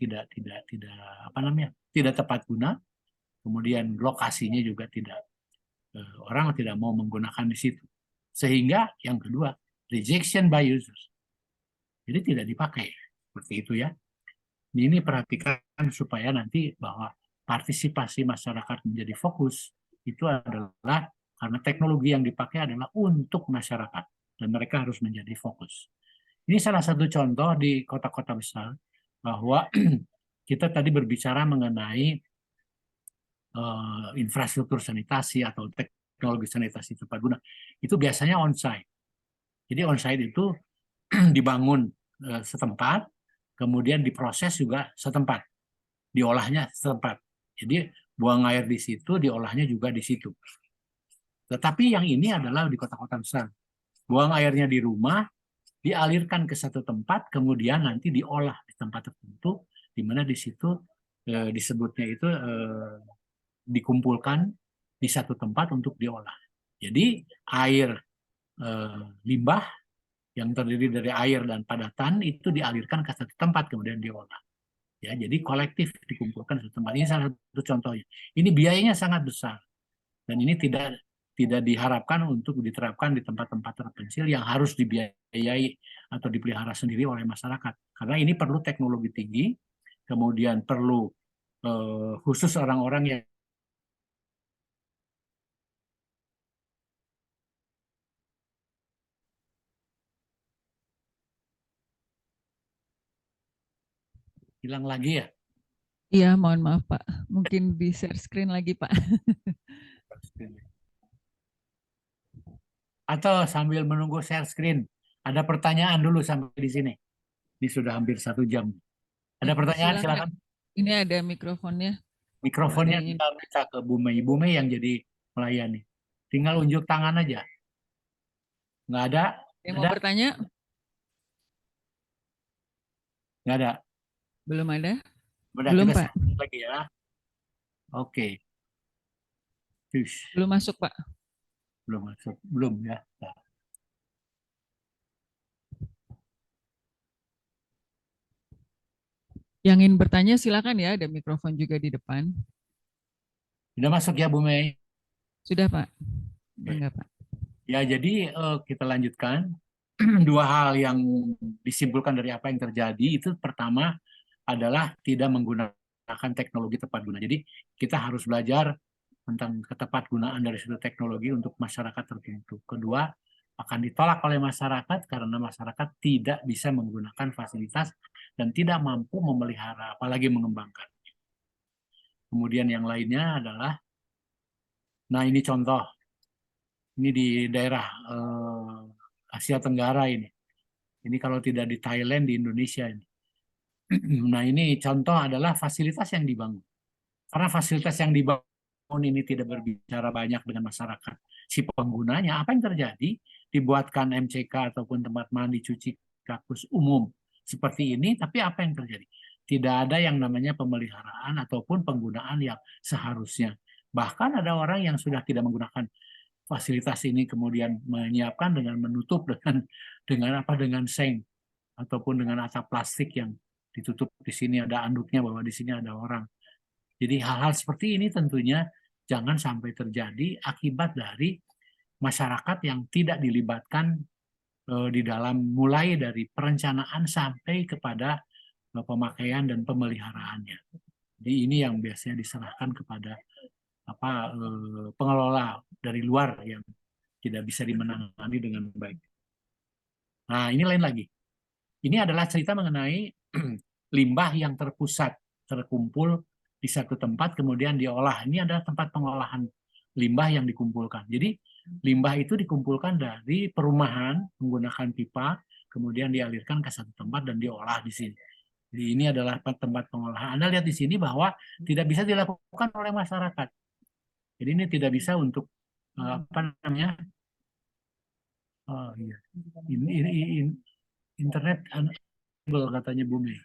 apa namanya, tidak tepat guna, kemudian lokasinya juga tidak, orang tidak mau menggunakan di situ. Sehingga yang kedua, rejection by users. Jadi tidak dipakai seperti itu ya. Ini perhatikan supaya nanti bahwa partisipasi masyarakat menjadi fokus itu adalah karena teknologi yang dipakai adalah untuk masyarakat dan mereka harus menjadi fokus. Ini salah satu contoh di kota-kota besar bahwa kita tadi berbicara mengenai infrastruktur sanitasi atau teknologi sanitasi tepat guna. Itu biasanya on-site. Jadi on-site itu dibangun setempat, kemudian diproses juga setempat, diolahnya setempat. Jadi buang air di situ, diolahnya juga di situ. Tetapi yang ini adalah di kota-kota besar. Buang airnya di rumah, dialirkan ke satu tempat, kemudian nanti diolah di tempat tertentu, di mana di situ disebutnya itu dikumpulkan di satu tempat untuk diolah. Jadi air limbah yang terdiri dari air dan padatan itu dialirkan ke satu tempat kemudian diolah. Ya, jadi kolektif dikumpulkan satu tempat. Ini salah satu contohnya. Ini biayanya sangat besar dan ini tidak diharapkan untuk diterapkan di tempat-tempat terpencil yang harus dibiayai atau dipelihara sendiri oleh masyarakat. Karena ini perlu teknologi tinggi, kemudian perlu khusus orang-orang yang hilang lagi ya. Iya, mohon maaf Pak. Mungkin di share screen lagi Pak. Atau sambil menunggu share screen, ada pertanyaan dulu sampai di sini. Ini sudah hampir 1 jam. Ada pertanyaan, Silakan. silakan. Ini ada mikrofonnya. Kalau ada Mikrofonnya yang ingin. kita minta ke Bu Mei. Bu Mei yang jadi melayani. Tinggal unjuk tangan aja. Nggak ada? Yang mau Ada? bertanya? Nggak ada. Belum ada? Udah, Belum, kita Pak. sambung lagi ya. Oke. Terus, Belum masuk, Pak. belum masuk. Belum ya. Nah, Yang ingin bertanya silakan ya, ada mikrofon juga di depan. sudah masuk ya, Bu Mei? Sudah, Pak. Oke. Enggak, Pak. Ya, jadi kita lanjutkan. Dua hal yang disimpulkan dari apa yang terjadi itu pertama adalah tidak menggunakan teknologi tepat guna. Jadi kita harus belajar tentang ketepat gunaan dari suatu teknologi untuk masyarakat tertentu. Kedua, akan ditolak oleh masyarakat karena masyarakat tidak bisa menggunakan fasilitas dan tidak mampu memelihara, apalagi mengembangkan. Kemudian yang lainnya adalah, nah ini contoh, ini di daerah Asia Tenggara ini. Ini kalau tidak di Thailand, di Indonesia ini. Nah ini contoh adalah fasilitas yang dibangun. Karena fasilitas yang dibangun ini tidak berbicara banyak dengan masyarakat si penggunanya, apa yang terjadi? Dibuatkan MCK ataupun tempat mandi cuci kakus umum seperti ini, tapi apa yang terjadi? Tidak ada yang namanya pemeliharaan ataupun penggunaan yang seharusnya. Bahkan ada orang yang sudah tidak menggunakan fasilitas ini kemudian menyiapkan dengan menutup dengan seng ataupun dengan atap plastik yang ditutup, di sini ada anduknya bahwa di sini ada orang. Jadi hal-hal seperti ini tentunya jangan sampai terjadi akibat dari masyarakat yang tidak dilibatkan di dalam mulai dari perencanaan sampai kepada pemakaian dan pemeliharaannya. Jadi ini yang biasanya diserahkan kepada pengelola dari luar yang tidak bisa dimenangani dengan baik. Nah, ini lain lagi. Ini adalah cerita mengenai limbah yang terpusat, terkumpul di satu tempat, kemudian diolah. Ini adalah tempat pengolahan limbah yang dikumpulkan. Jadi limbah itu dikumpulkan dari perumahan menggunakan pipa, kemudian dialirkan ke satu tempat dan diolah di sini. Jadi ini adalah tempat pengolahan. Anda lihat di sini bahwa tidak bisa dilakukan oleh masyarakat. Jadi ini tidak bisa untuk apa namanya? Oh iya. Ini internet unable katanya Bumi.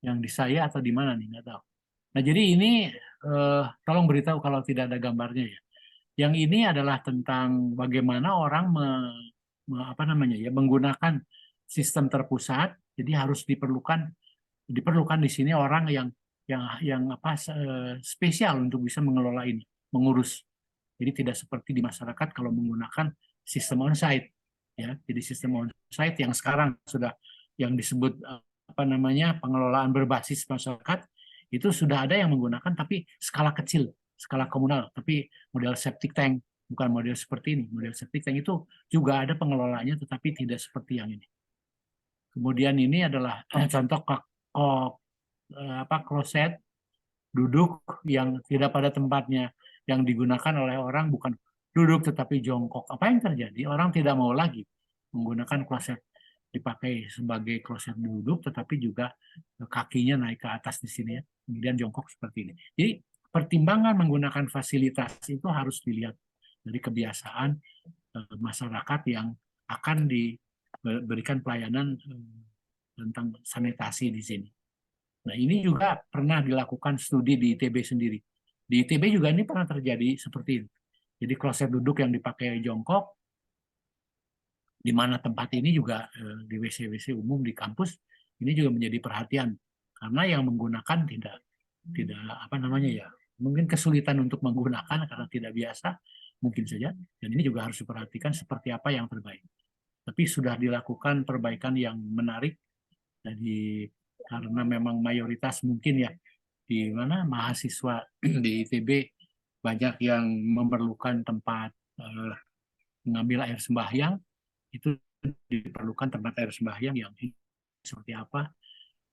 Yang di saya atau di mana nih, nggak tahu. Nah, jadi ini tolong beritahu kalau tidak ada gambarnya ya. Yang ini adalah tentang bagaimana orang apa namanya ya, menggunakan sistem terpusat. Jadi harus diperlukan di sini orang yang apa spesial untuk bisa mengelola ini, mengurus. Jadi tidak seperti di masyarakat kalau menggunakan sistem onsite ya. Jadi sistem onsite yang sekarang sudah yang disebut apa namanya pengelolaan berbasis masyarakat itu sudah ada yang menggunakan tapi skala kecil, skala komunal, tapi model septic tank, bukan model seperti ini. Model septic tank itu juga ada pengelolaannya tetapi tidak seperti yang ini. Kemudian ini adalah contoh kloset duduk yang tidak pada tempatnya, yang digunakan oleh orang bukan duduk tetapi jongkok. Apa yang terjadi? Orang tidak mau lagi menggunakan kloset dipakai sebagai kloset duduk, tetapi juga kakinya naik ke atas di sini ya, kemudian jongkok seperti ini. Jadi pertimbangan menggunakan fasilitas itu harus dilihat dari kebiasaan masyarakat yang akan diberikan pelayanan tentang sanitasi di sini. Nah, ini juga pernah dilakukan studi di ITB sendiri. Di ITB juga ini pernah terjadi seperti ini. Jadi kloset duduk yang dipakai jongkok, di mana tempat ini juga di WC-WC umum di kampus, ini juga menjadi perhatian. Karena yang menggunakan tidak apa namanya ya, mungkin kesulitan untuk menggunakan karena tidak biasa, mungkin saja. Dan ini juga harus diperhatikan seperti apa yang terbaik. Tapi sudah dilakukan perbaikan yang menarik dari karena memang mayoritas mungkin ya di mana mahasiswa di ITB banyak yang memerlukan tempat mengambil air sembahyang, itu diperlukan tempat air sembahyang yang seperti apa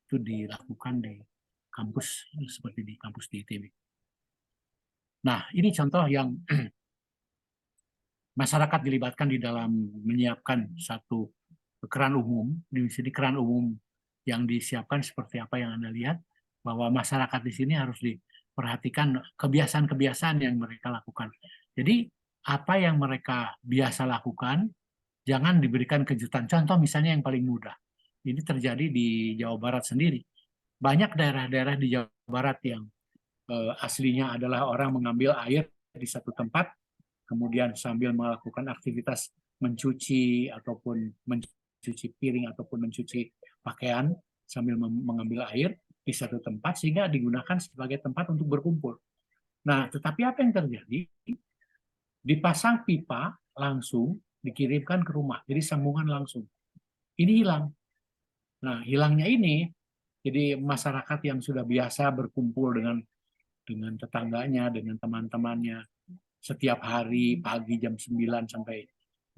itu dilakukan di kampus seperti di kampus di ITB. Nah, ini contoh yang masyarakat dilibatkan di dalam menyiapkan satu keran umum. Di sini keran umum yang disiapkan seperti apa yang Anda lihat, bahwa masyarakat di sini harus diperhatikan kebiasaan-kebiasaan yang mereka lakukan. Jadi apa yang mereka biasa lakukan, jangan diberikan kejutan. Contoh misalnya yang paling mudah, Ini terjadi di Jawa Barat sendiri. Banyak daerah-daerah di Jawa Barat yang aslinya adalah orang mengambil air di satu tempat, kemudian sambil melakukan aktivitas mencuci ataupun mencuci piring ataupun mencuci pakaian sambil mengambil air di satu tempat sehingga digunakan sebagai tempat untuk berkumpul. Nah, tetapi apa yang terjadi? Dipasang pipa langsung dikirimkan ke rumah, jadi sambungan langsung. Ini hilang. Nah, hilangnya ini jadi masyarakat yang sudah biasa berkumpul dengan tetangganya, dengan teman-temannya setiap hari pagi jam 9 sampai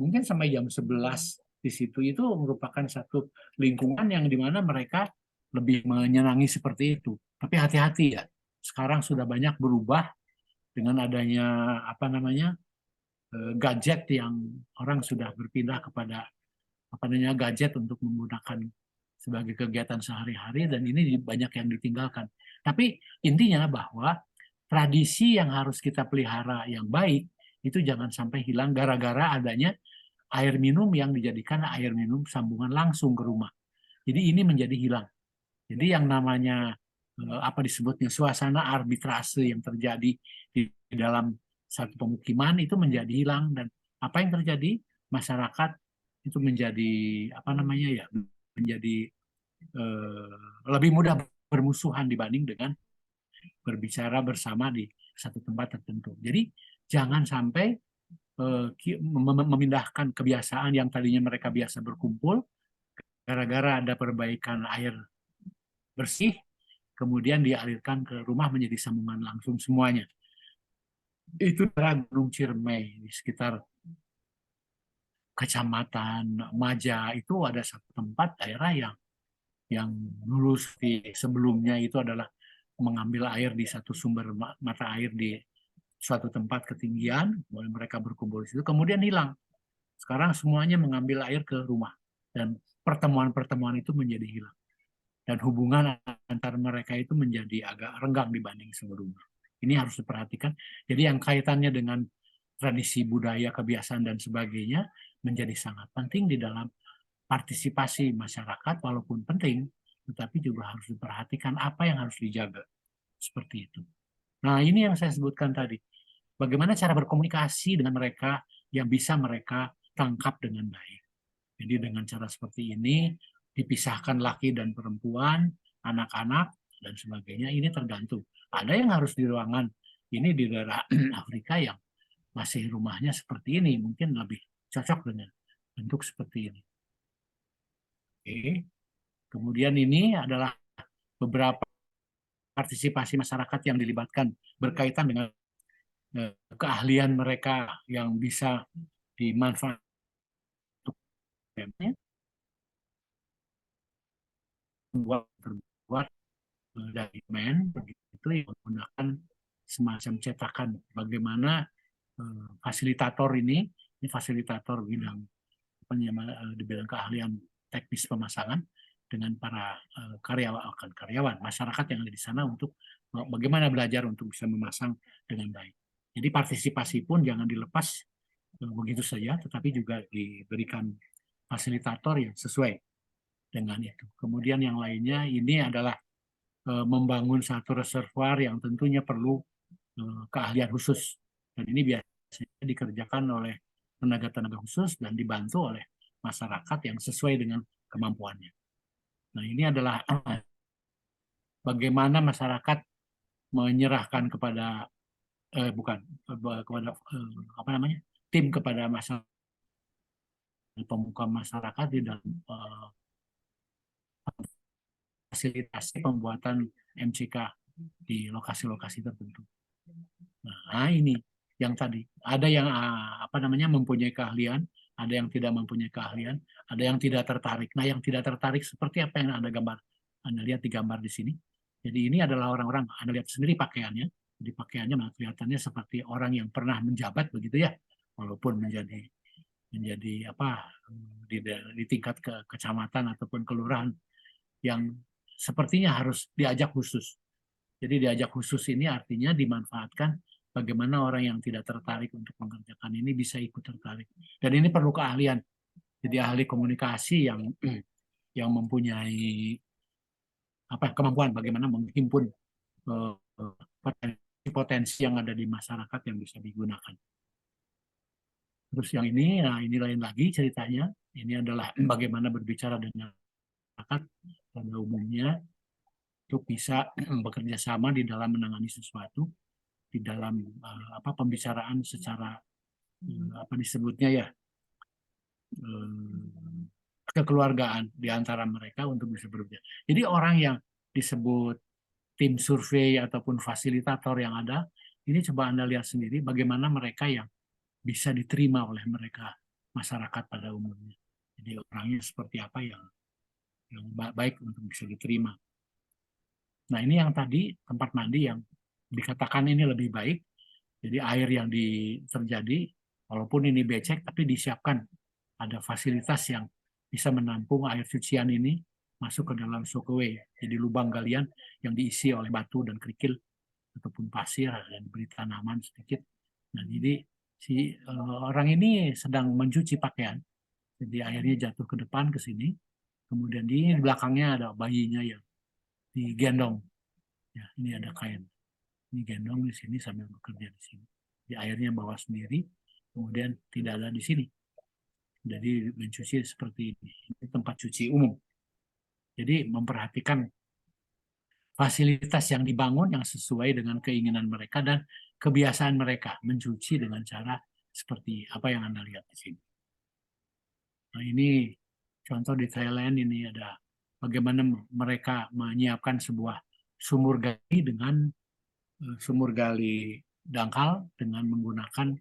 mungkin sampai jam 11 di situ, itu merupakan satu lingkungan yang dimana mereka lebih menyenangi seperti itu. Tapi hati-hati ya, sekarang sudah banyak berubah dengan adanya apa namanya gadget yang orang sudah berpindah kepada apa namanya gadget untuk menggunakan sebagai kegiatan sehari-hari dan ini banyak yang ditinggalkan. Tapi intinya bahwa tradisi yang harus kita pelihara yang baik itu jangan sampai hilang gara-gara adanya air minum yang dijadikan air minum sambungan langsung ke rumah. Jadi ini menjadi hilang. Jadi yang namanya apa disebutnya suasana arbitrase yang terjadi di dalam satu pemukiman itu menjadi hilang dan apa yang terjadi masyarakat itu menjadi apa namanya ya menjadi lebih mudah bermusuhan dibanding dengan berbicara bersama di satu tempat tertentu. Jadi jangan sampai memindahkan kebiasaan yang tadinya mereka biasa berkumpul gara-gara ada perbaikan air bersih, kemudian dialirkan ke rumah menjadi sambungan langsung semuanya. Itu daerah Gunung Ciremai di sekitar Kecamatan Maja itu ada satu tempat daerah yang dulu sebelumnya itu adalah mengambil air di satu sumber mata air di suatu tempat ketinggian, mulai mereka berkumpul di situ, kemudian hilang. Sekarang semuanya mengambil air ke rumah dan pertemuan-pertemuan itu menjadi hilang dan hubungan antar mereka itu menjadi agak renggang dibanding sebelumnya. Ini harus diperhatikan. Jadi yang kaitannya dengan tradisi budaya, kebiasaan dan sebagainya menjadi sangat penting di dalam partisipasi masyarakat walaupun penting, tetapi juga harus diperhatikan apa yang harus dijaga. Seperti itu. Nah, ini yang saya sebutkan tadi. Bagaimana cara berkomunikasi dengan mereka yang bisa mereka tangkap dengan baik. Jadi dengan cara seperti ini, dipisahkan laki dan perempuan, anak-anak, dan sebagainya, ini tergantung. Ada yang harus di ruangan, ini di daerah Afrika yang masih rumahnya seperti ini, mungkin lebih cocok dengan bentuk seperti ini. Oke. Kemudian ini adalah beberapa partisipasi masyarakat yang dilibatkan berkaitan dengan keahlian mereka yang bisa dimanfaatkan terbuat dari men begitu yang menggunakan semacam cetakan. Bagaimana fasilitator ini fasilitator bidang di bidang keahlian teknis pemasangan dengan para karyawan masyarakat yang ada di sana untuk bagaimana belajar untuk bisa memasang dengan baik. Jadi partisipasi pun jangan dilepas begitu saja, tetapi juga diberikan fasilitator yang sesuai dengan itu. Kemudian yang lainnya ini adalah membangun satu reservoir yang tentunya perlu keahlian khusus. Dan ini biasanya dikerjakan oleh tenaga-tenaga khusus dan dibantu oleh masyarakat yang sesuai dengan kemampuannya. Nah, ini adalah bagaimana masyarakat menyerahkan kepada kepada apa namanya tim kepada masyarakat pemuka masyarakat di dalam fasilitasi pembuatan MCK di lokasi-lokasi tertentu. Nah, ini yang tadi ada yang apa namanya mempunyai keahlian, ada yang tidak mempunyai keahlian, ada yang tidak tertarik. Nah, yang tidak tertarik seperti apa yang Anda lihat di gambar di sini. Jadi ini adalah orang-orang, Anda lihat sendiri pakaiannya. Jadi pakaiannya kelihatannya seperti orang yang pernah menjabat begitu ya, walaupun menjadi apa di tingkat kecamatan ataupun kelurahan yang sepertinya harus diajak khusus. Jadi diajak khusus ini artinya dimanfaatkan bagaimana orang yang tidak tertarik untuk mengerjakan ini bisa ikut tertarik. Dan ini perlu keahlian. Jadi ahli komunikasi yang yang mempunyai kemampuan bagaimana menghimpun potensi yang ada di masyarakat yang bisa digunakan. Terus yang ini, nah ini lain lagi ceritanya. Ini adalah bagaimana berbicara dengan masyarakat pada umumnya untuk bisa bekerja sama di dalam menangani sesuatu, di dalam pembicaraan secara apa disebutnya ya, kekeluargaan di antara mereka untuk bisa berbicara. Jadi orang yang disebut tim survei ataupun fasilitator yang ada, ini coba Anda lihat sendiri bagaimana mereka yang bisa diterima oleh mereka masyarakat pada umumnya. Jadi orangnya seperti apa yang baik untuk bisa diterima. Nah ini yang tadi tempat mandi yang dikatakan ini lebih baik. Jadi air yang terjadi, walaupun ini becek, tapi disiapkan ada fasilitas yang bisa menampung air cucian ini masuk ke dalam soakaway. Jadi lubang galian yang diisi oleh batu dan kerikil ataupun pasir dan beri tanaman sedikit. Nah jadi si orang ini sedang mencuci pakaian. Jadi airnya jatuh ke depan ke sini. Kemudian di belakangnya ada bayinya yang digendong. Ya, ini ada kain. Ini gendong di sini sambil bekerja di sini. Di airnya bawa sendiri, kemudian tidak ada di sini. Jadi mencuci seperti ini. Ini tempat cuci umum. Jadi memperhatikan fasilitas yang dibangun yang sesuai dengan keinginan mereka dan kebiasaan mereka mencuci dengan cara seperti apa yang Anda lihat di sini. Nah ini contoh di Thailand, ini ada bagaimana mereka menyiapkan sebuah sumur gali dengan sumur gali dangkal dengan menggunakan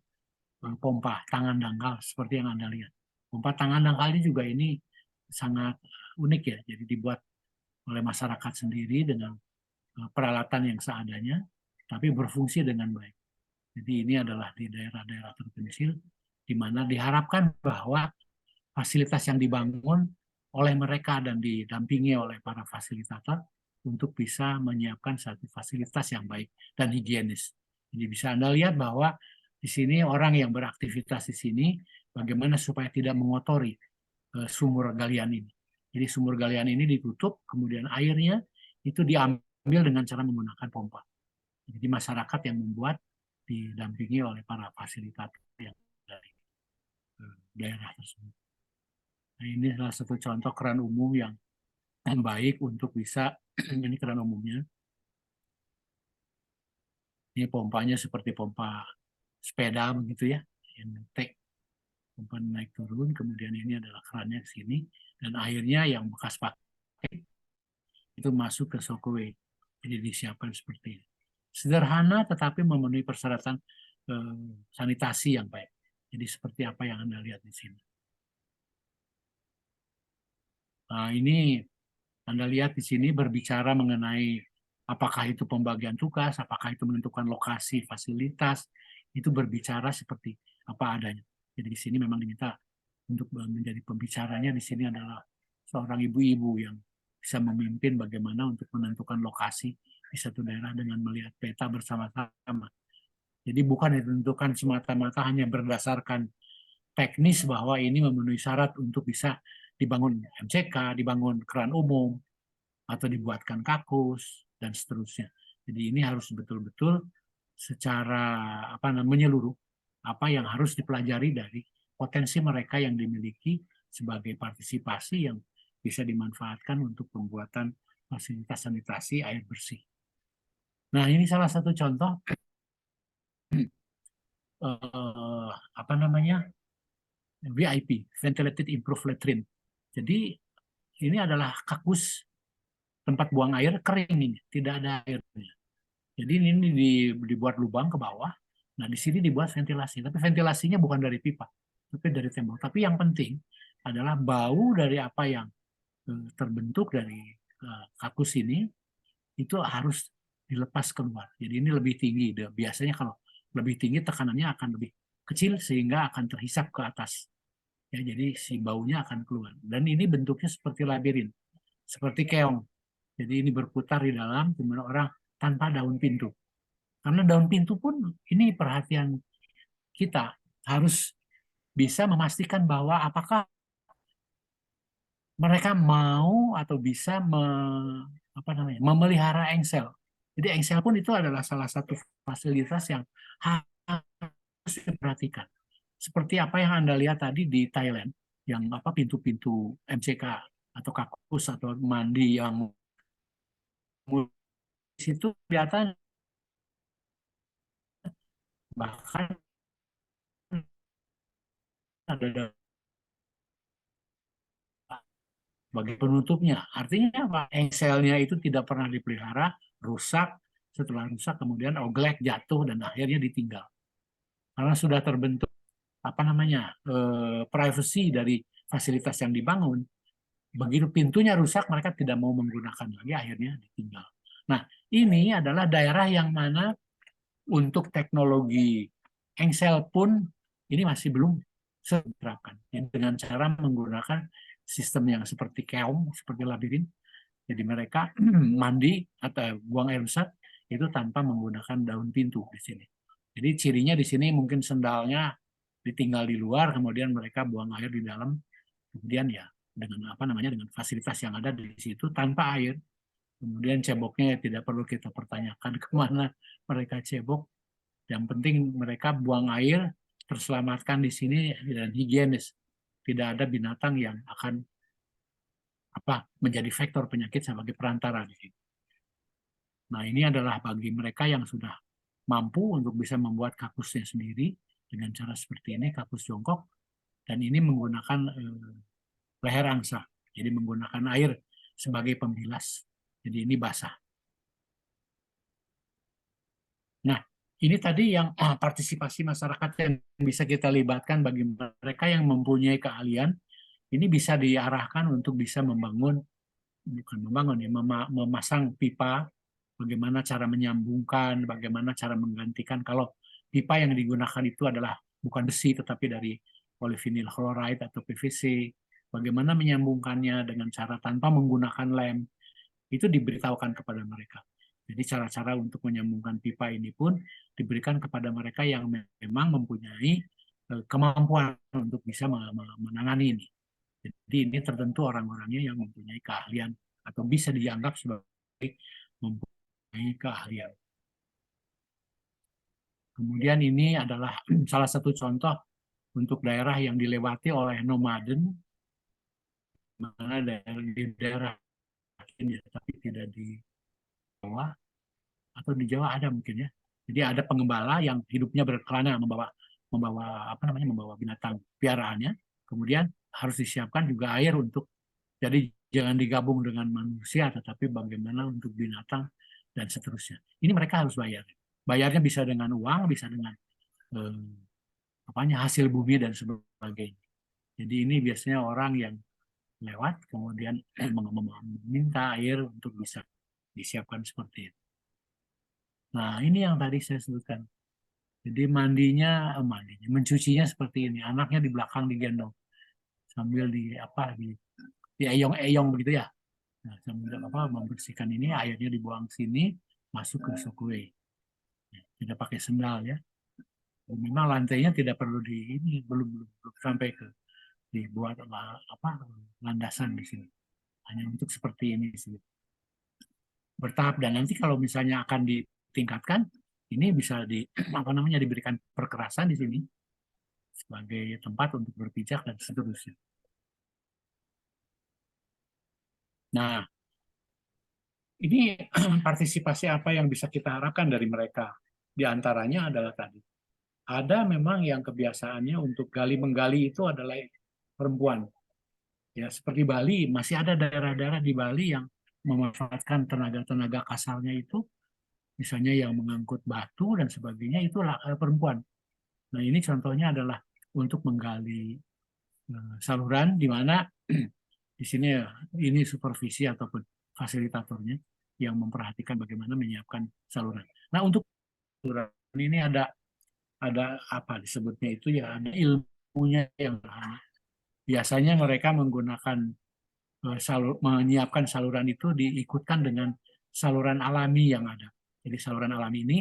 pompa tangan dangkal seperti yang Anda lihat. Pompa tangan dangkal ini juga ini sangat unik ya. Jadi dibuat oleh masyarakat sendiri dengan peralatan yang seadanya, tapi berfungsi dengan baik. Jadi ini adalah di daerah-daerah terpencil, di mana diharapkan bahwa fasilitas yang dibangun oleh mereka dan didampingi oleh para fasilitator untuk bisa menyiapkan satu fasilitas yang baik dan higienis. Jadi bisa Anda lihat bahwa di sini orang yang beraktivitas di sini bagaimana supaya tidak mengotori sumur galian ini. Jadi sumur galian ini ditutup, kemudian airnya itu diambil dengan cara menggunakan pompa. Jadi masyarakat yang membuat didampingi oleh para fasilitator yang dari daerah tersebut. Nah, ini salah satu contoh keran umum yang baik untuk bisa, ini keran umumnya. Ini pompanya seperti pompa sepeda begitu ya, yang tek, pompa naik turun, kemudian ini adalah kerannya ke sini, dan airnya yang bekas pakai itu masuk ke soakaway. Jadi disiapkan seperti ini. Sederhana tetapi memenuhi persyaratan sanitasi yang baik. Jadi seperti apa yang Anda lihat di sini. Nah, ini Anda lihat di sini berbicara mengenai apakah itu pembagian tugas, apakah itu menentukan lokasi, fasilitas, itu berbicara seperti apa adanya. Jadi di sini memang diminta untuk menjadi pembicaranya di sini adalah seorang ibu-ibu yang bisa memimpin bagaimana untuk menentukan lokasi di satu daerah dengan melihat peta bersama-sama. Jadi bukan ditentukan semata-mata hanya berdasarkan teknis bahwa ini memenuhi syarat untuk bisa dibangun MCK, dibangun keran umum, atau dibuatkan kakus, dan seterusnya. Jadi ini harus betul-betul secara menyeluruh apa yang harus dipelajari dari potensi mereka yang dimiliki sebagai partisipasi yang bisa dimanfaatkan untuk pembuatan fasilitas sanitasi air bersih. Nah ini salah satu contoh VIP, Ventilated Improved Latrine. Jadi ini adalah kakus tempat buang air kering ini, tidak ada airnya. Jadi ini dibuat lubang ke bawah. Nah di sini dibuat ventilasi, tapi ventilasinya bukan dari pipa, tapi dari tembok. Tapi yang penting adalah bau dari apa yang terbentuk dari kakus ini itu harus dilepas keluar. Jadi ini lebih tinggi. Biasanya kalau lebih tinggi tekanannya akan lebih kecil sehingga akan terhisap ke atas. Ya, jadi si baunya akan keluar. Dan ini bentuknya seperti labirin, seperti keong. Jadi ini berputar di dalam, kemudian orang tanpa daun pintu. Karena daun pintu pun ini perhatian kita harus bisa memastikan bahwa apakah mereka mau atau bisa memelihara engsel. Jadi engsel pun itu adalah salah satu fasilitas yang harus diperhatikan. Seperti apa yang Anda lihat tadi di Thailand, yang apa pintu-pintu MCK atau kakus atau mandi yang di situ kelihatan, bahkan ada bagi penutupnya. Artinya apa? Engselnya itu tidak pernah dipelihara, rusak, setelah rusak kemudian oglek, jatuh, dan akhirnya ditinggal. Karena sudah terbentuk privacy dari fasilitas yang dibangun, begitu pintunya rusak mereka tidak mau menggunakan lagi, akhirnya ditinggal. Nah, ini adalah daerah yang mana untuk teknologi engsel pun ini masih belum diterapkan. Dengan cara menggunakan sistem yang seperti keong, seperti labirin. Jadi mereka mandi atau buang air besar itu tanpa menggunakan daun pintu di sini. Jadi cirinya di sini mungkin sendalnya ditinggal di luar, kemudian mereka buang air di dalam, kemudian ya dengan fasilitas yang ada di situ tanpa air. Kemudian ceboknya tidak perlu kita pertanyakan kemana mereka cebok. Yang penting mereka buang air terselamatkan di sini dan higienis. Tidak ada binatang yang akan menjadi faktor penyakit sebagai perantara di sini. Nah, ini adalah bagi mereka yang sudah mampu untuk bisa membuat kakusnya sendiri dengan cara seperti ini, kakus jongkok, dan ini menggunakan leher angsa. Jadi menggunakan air sebagai pembilas. Jadi ini basah. Nah, ini tadi yang partisipasi masyarakat yang bisa kita libatkan bagi mereka yang mempunyai keahlian, ini bisa diarahkan untuk bisa memasang pipa, bagaimana cara menyambungkan, bagaimana cara menggantikan. Kalau pipa yang digunakan itu adalah bukan besi, tetapi dari polyvinyl chloride atau PVC, bagaimana menyambungkannya dengan cara tanpa menggunakan lem, itu diberitahukan kepada mereka. Jadi cara-cara untuk menyambungkan pipa ini pun diberikan kepada mereka yang memang mempunyai kemampuan untuk bisa menangani ini. Jadi ini tertentu orang-orangnya yang mempunyai keahlian atau bisa dianggap sebagai mempunyai keahlian. Kemudian ini adalah salah satu contoh untuk daerah yang dilewati oleh nomaden, mana di daerah ya, tapi tidak di Jawa, atau di Jawa ada mungkin ya. Jadi ada pengembala yang hidupnya berkelana membawa membawa binatang piaraannya, kemudian harus disiapkan juga air untuk, jadi jangan digabung dengan manusia, tetapi bagaimana untuk binatang dan seterusnya. Ini mereka harus bayar. Bayarnya bisa dengan uang, bisa dengan hasil bumi dan sebagainya. Jadi ini biasanya orang yang lewat kemudian meminta air untuk bisa disiapkan seperti itu. Nah, ini yang tadi saya sebutkan. Jadi mencucinya seperti ini. Anaknya di belakang digendong sambil di eyong-eyong begitu ya. Nah, sambil membersihkan ini, airnya dibuang sini, masuk ke sokue. Tidak pakai sendal ya. Memang lantainya tidak perlu belum sampai ke dibuat landasan di sini. Hanya untuk seperti ini sih. Bertahap, dan nanti kalau misalnya akan ditingkatkan, ini bisa diberikan perkerasan di sini sebagai tempat untuk berpijak dan seterusnya. Nah, ini partisipasi apa yang bisa kita harapkan dari mereka? Di antaranya adalah tadi, ada memang yang kebiasaannya untuk gali-menggali itu adalah perempuan. Ya, seperti Bali, masih ada daerah-daerah di Bali yang memanfaatkan tenaga-tenaga kasarnya itu, misalnya yang mengangkut batu dan sebagainya, itu perempuan. Nah, ini contohnya adalah untuk menggali saluran, di mana di sini ya, ini supervisi ataupun fasilitatornya yang memperhatikan bagaimana menyiapkan saluran. Nah, untuk saluran ini ada apa disebutnya itu ya, ada ilmunya yang berhana. Biasanya mereka menggunakan menyiapkan saluran itu diikutkan dengan saluran alami yang ada. Jadi saluran alami ini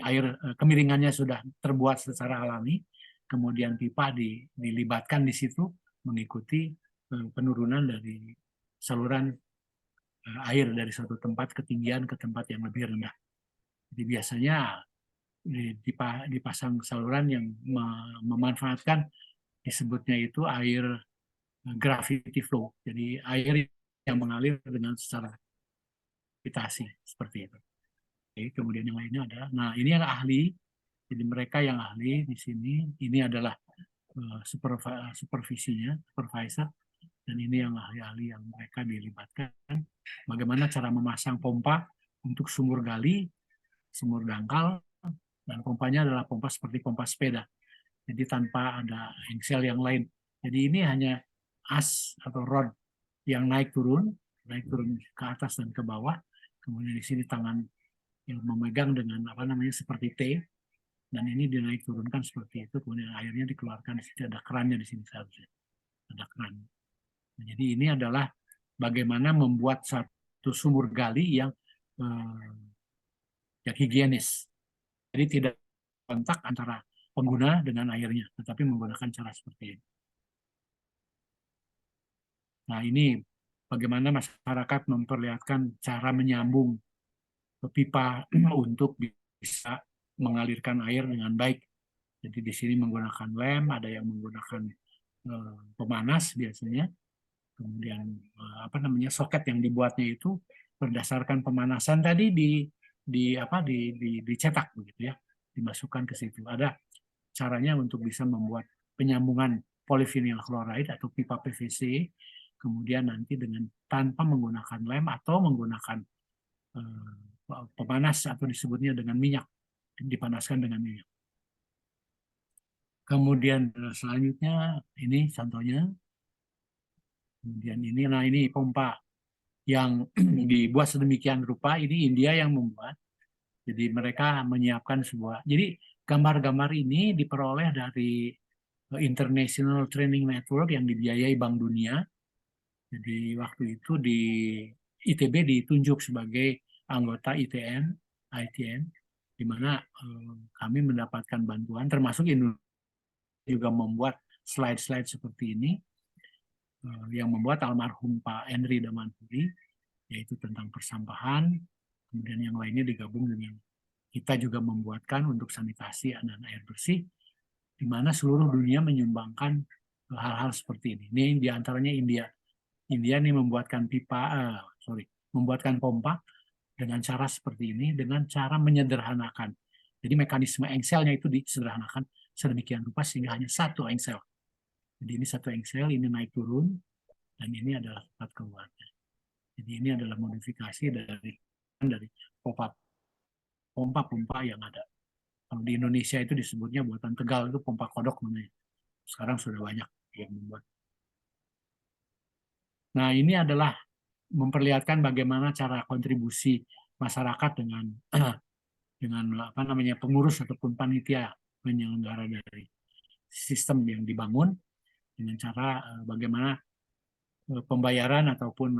air kemiringannya sudah terbuat secara alami, kemudian pipa dilibatkan di situ mengikuti penurunan dari saluran air dari suatu tempat ketinggian ke tempat yang lebih rendah. Jadi biasanya dipasang saluran yang memanfaatkan, disebutnya itu air gravity flow. Jadi air yang mengalir dengan secara gravitasi seperti itu. Oke, kemudian yang lainnya adalah, nah ini yang ahli. Jadi mereka yang ahli di sini, ini adalah supervisinya, supervisor, dan ini yang ahli-ahli yang mereka dilibatkan. Bagaimana cara memasang pompa untuk sumur gali, sumur dangkal, dan pompanya adalah pompa seperti pompa sepeda. Jadi tanpa ada engsel yang lain. Jadi ini hanya as atau rod yang naik turun ke atas dan ke bawah. Kemudian di sini tangan yang memegang dengan apa namanya seperti T, dan ini dinaik turunkan seperti itu. Kemudian airnya dikeluarkan. Di sini ada kerannya, di sini seharusnya ada keran. Nah, jadi ini adalah bagaimana membuat satu sumur gali yang higienis. Jadi tidak kontak antara pengguna dengan airnya, tetapi menggunakan cara seperti ini. Nah, ini bagaimana masyarakat memperlihatkan cara menyambung pipa untuk bisa mengalirkan air dengan baik. Jadi di sini menggunakan lem, ada yang menggunakan pemanas biasanya. Kemudian apa namanya soket yang dibuatnya itu berdasarkan pemanasan tadi dicetak begitu ya, dimasukkan ke situ. Ada caranya untuk bisa membuat penyambungan polyvinyl chloride atau pipa PVC, kemudian nanti dengan tanpa menggunakan lem atau menggunakan pemanas atau disebutnya dengan minyak, dipanaskan dengan minyak. Kemudian selanjutnya ini contohnya. Kemudian ini, nah ini pompa yang dibuat sedemikian rupa, ini India yang membuat. Jadi mereka menyiapkan sebuah, jadi gambar-gambar ini diperoleh dari International Training Network yang dibiayai Bank Dunia. Jadi waktu itu di ITB ditunjuk sebagai anggota ITN, di mana kami mendapatkan bantuan, termasuk Indonesia juga membuat slide-slide seperti ini, yang membuat almarhum Pak Henry Damanturi, yaitu tentang persampahan, kemudian yang lainnya digabung dengan kita juga membuatkan untuk sanitasi dan air bersih, di mana seluruh dunia menyumbangkan hal-hal seperti ini. Ini diantaranya India. India ini membuatkan membuatkan pompa dengan cara seperti ini, dengan cara menyederhanakan. Jadi mekanisme engselnya itu disederhanakan sedemikian rupa sehingga hanya satu engsel. Jadi ini satu engsel, ini naik turun, dan ini adalah tempat keluarnya. Jadi ini adalah modifikasi dari pompa-pompa yang ada. Kalau di Indonesia itu disebutnya buatan Tegal, itu pompa kodok namanya. Sekarang sudah banyak yang membuat. Nah, ini adalah memperlihatkan bagaimana cara kontribusi masyarakat dengan apa namanya pengurus ataupun panitia penyelenggara dari sistem yang dibangun, dengan cara bagaimana pembayaran ataupun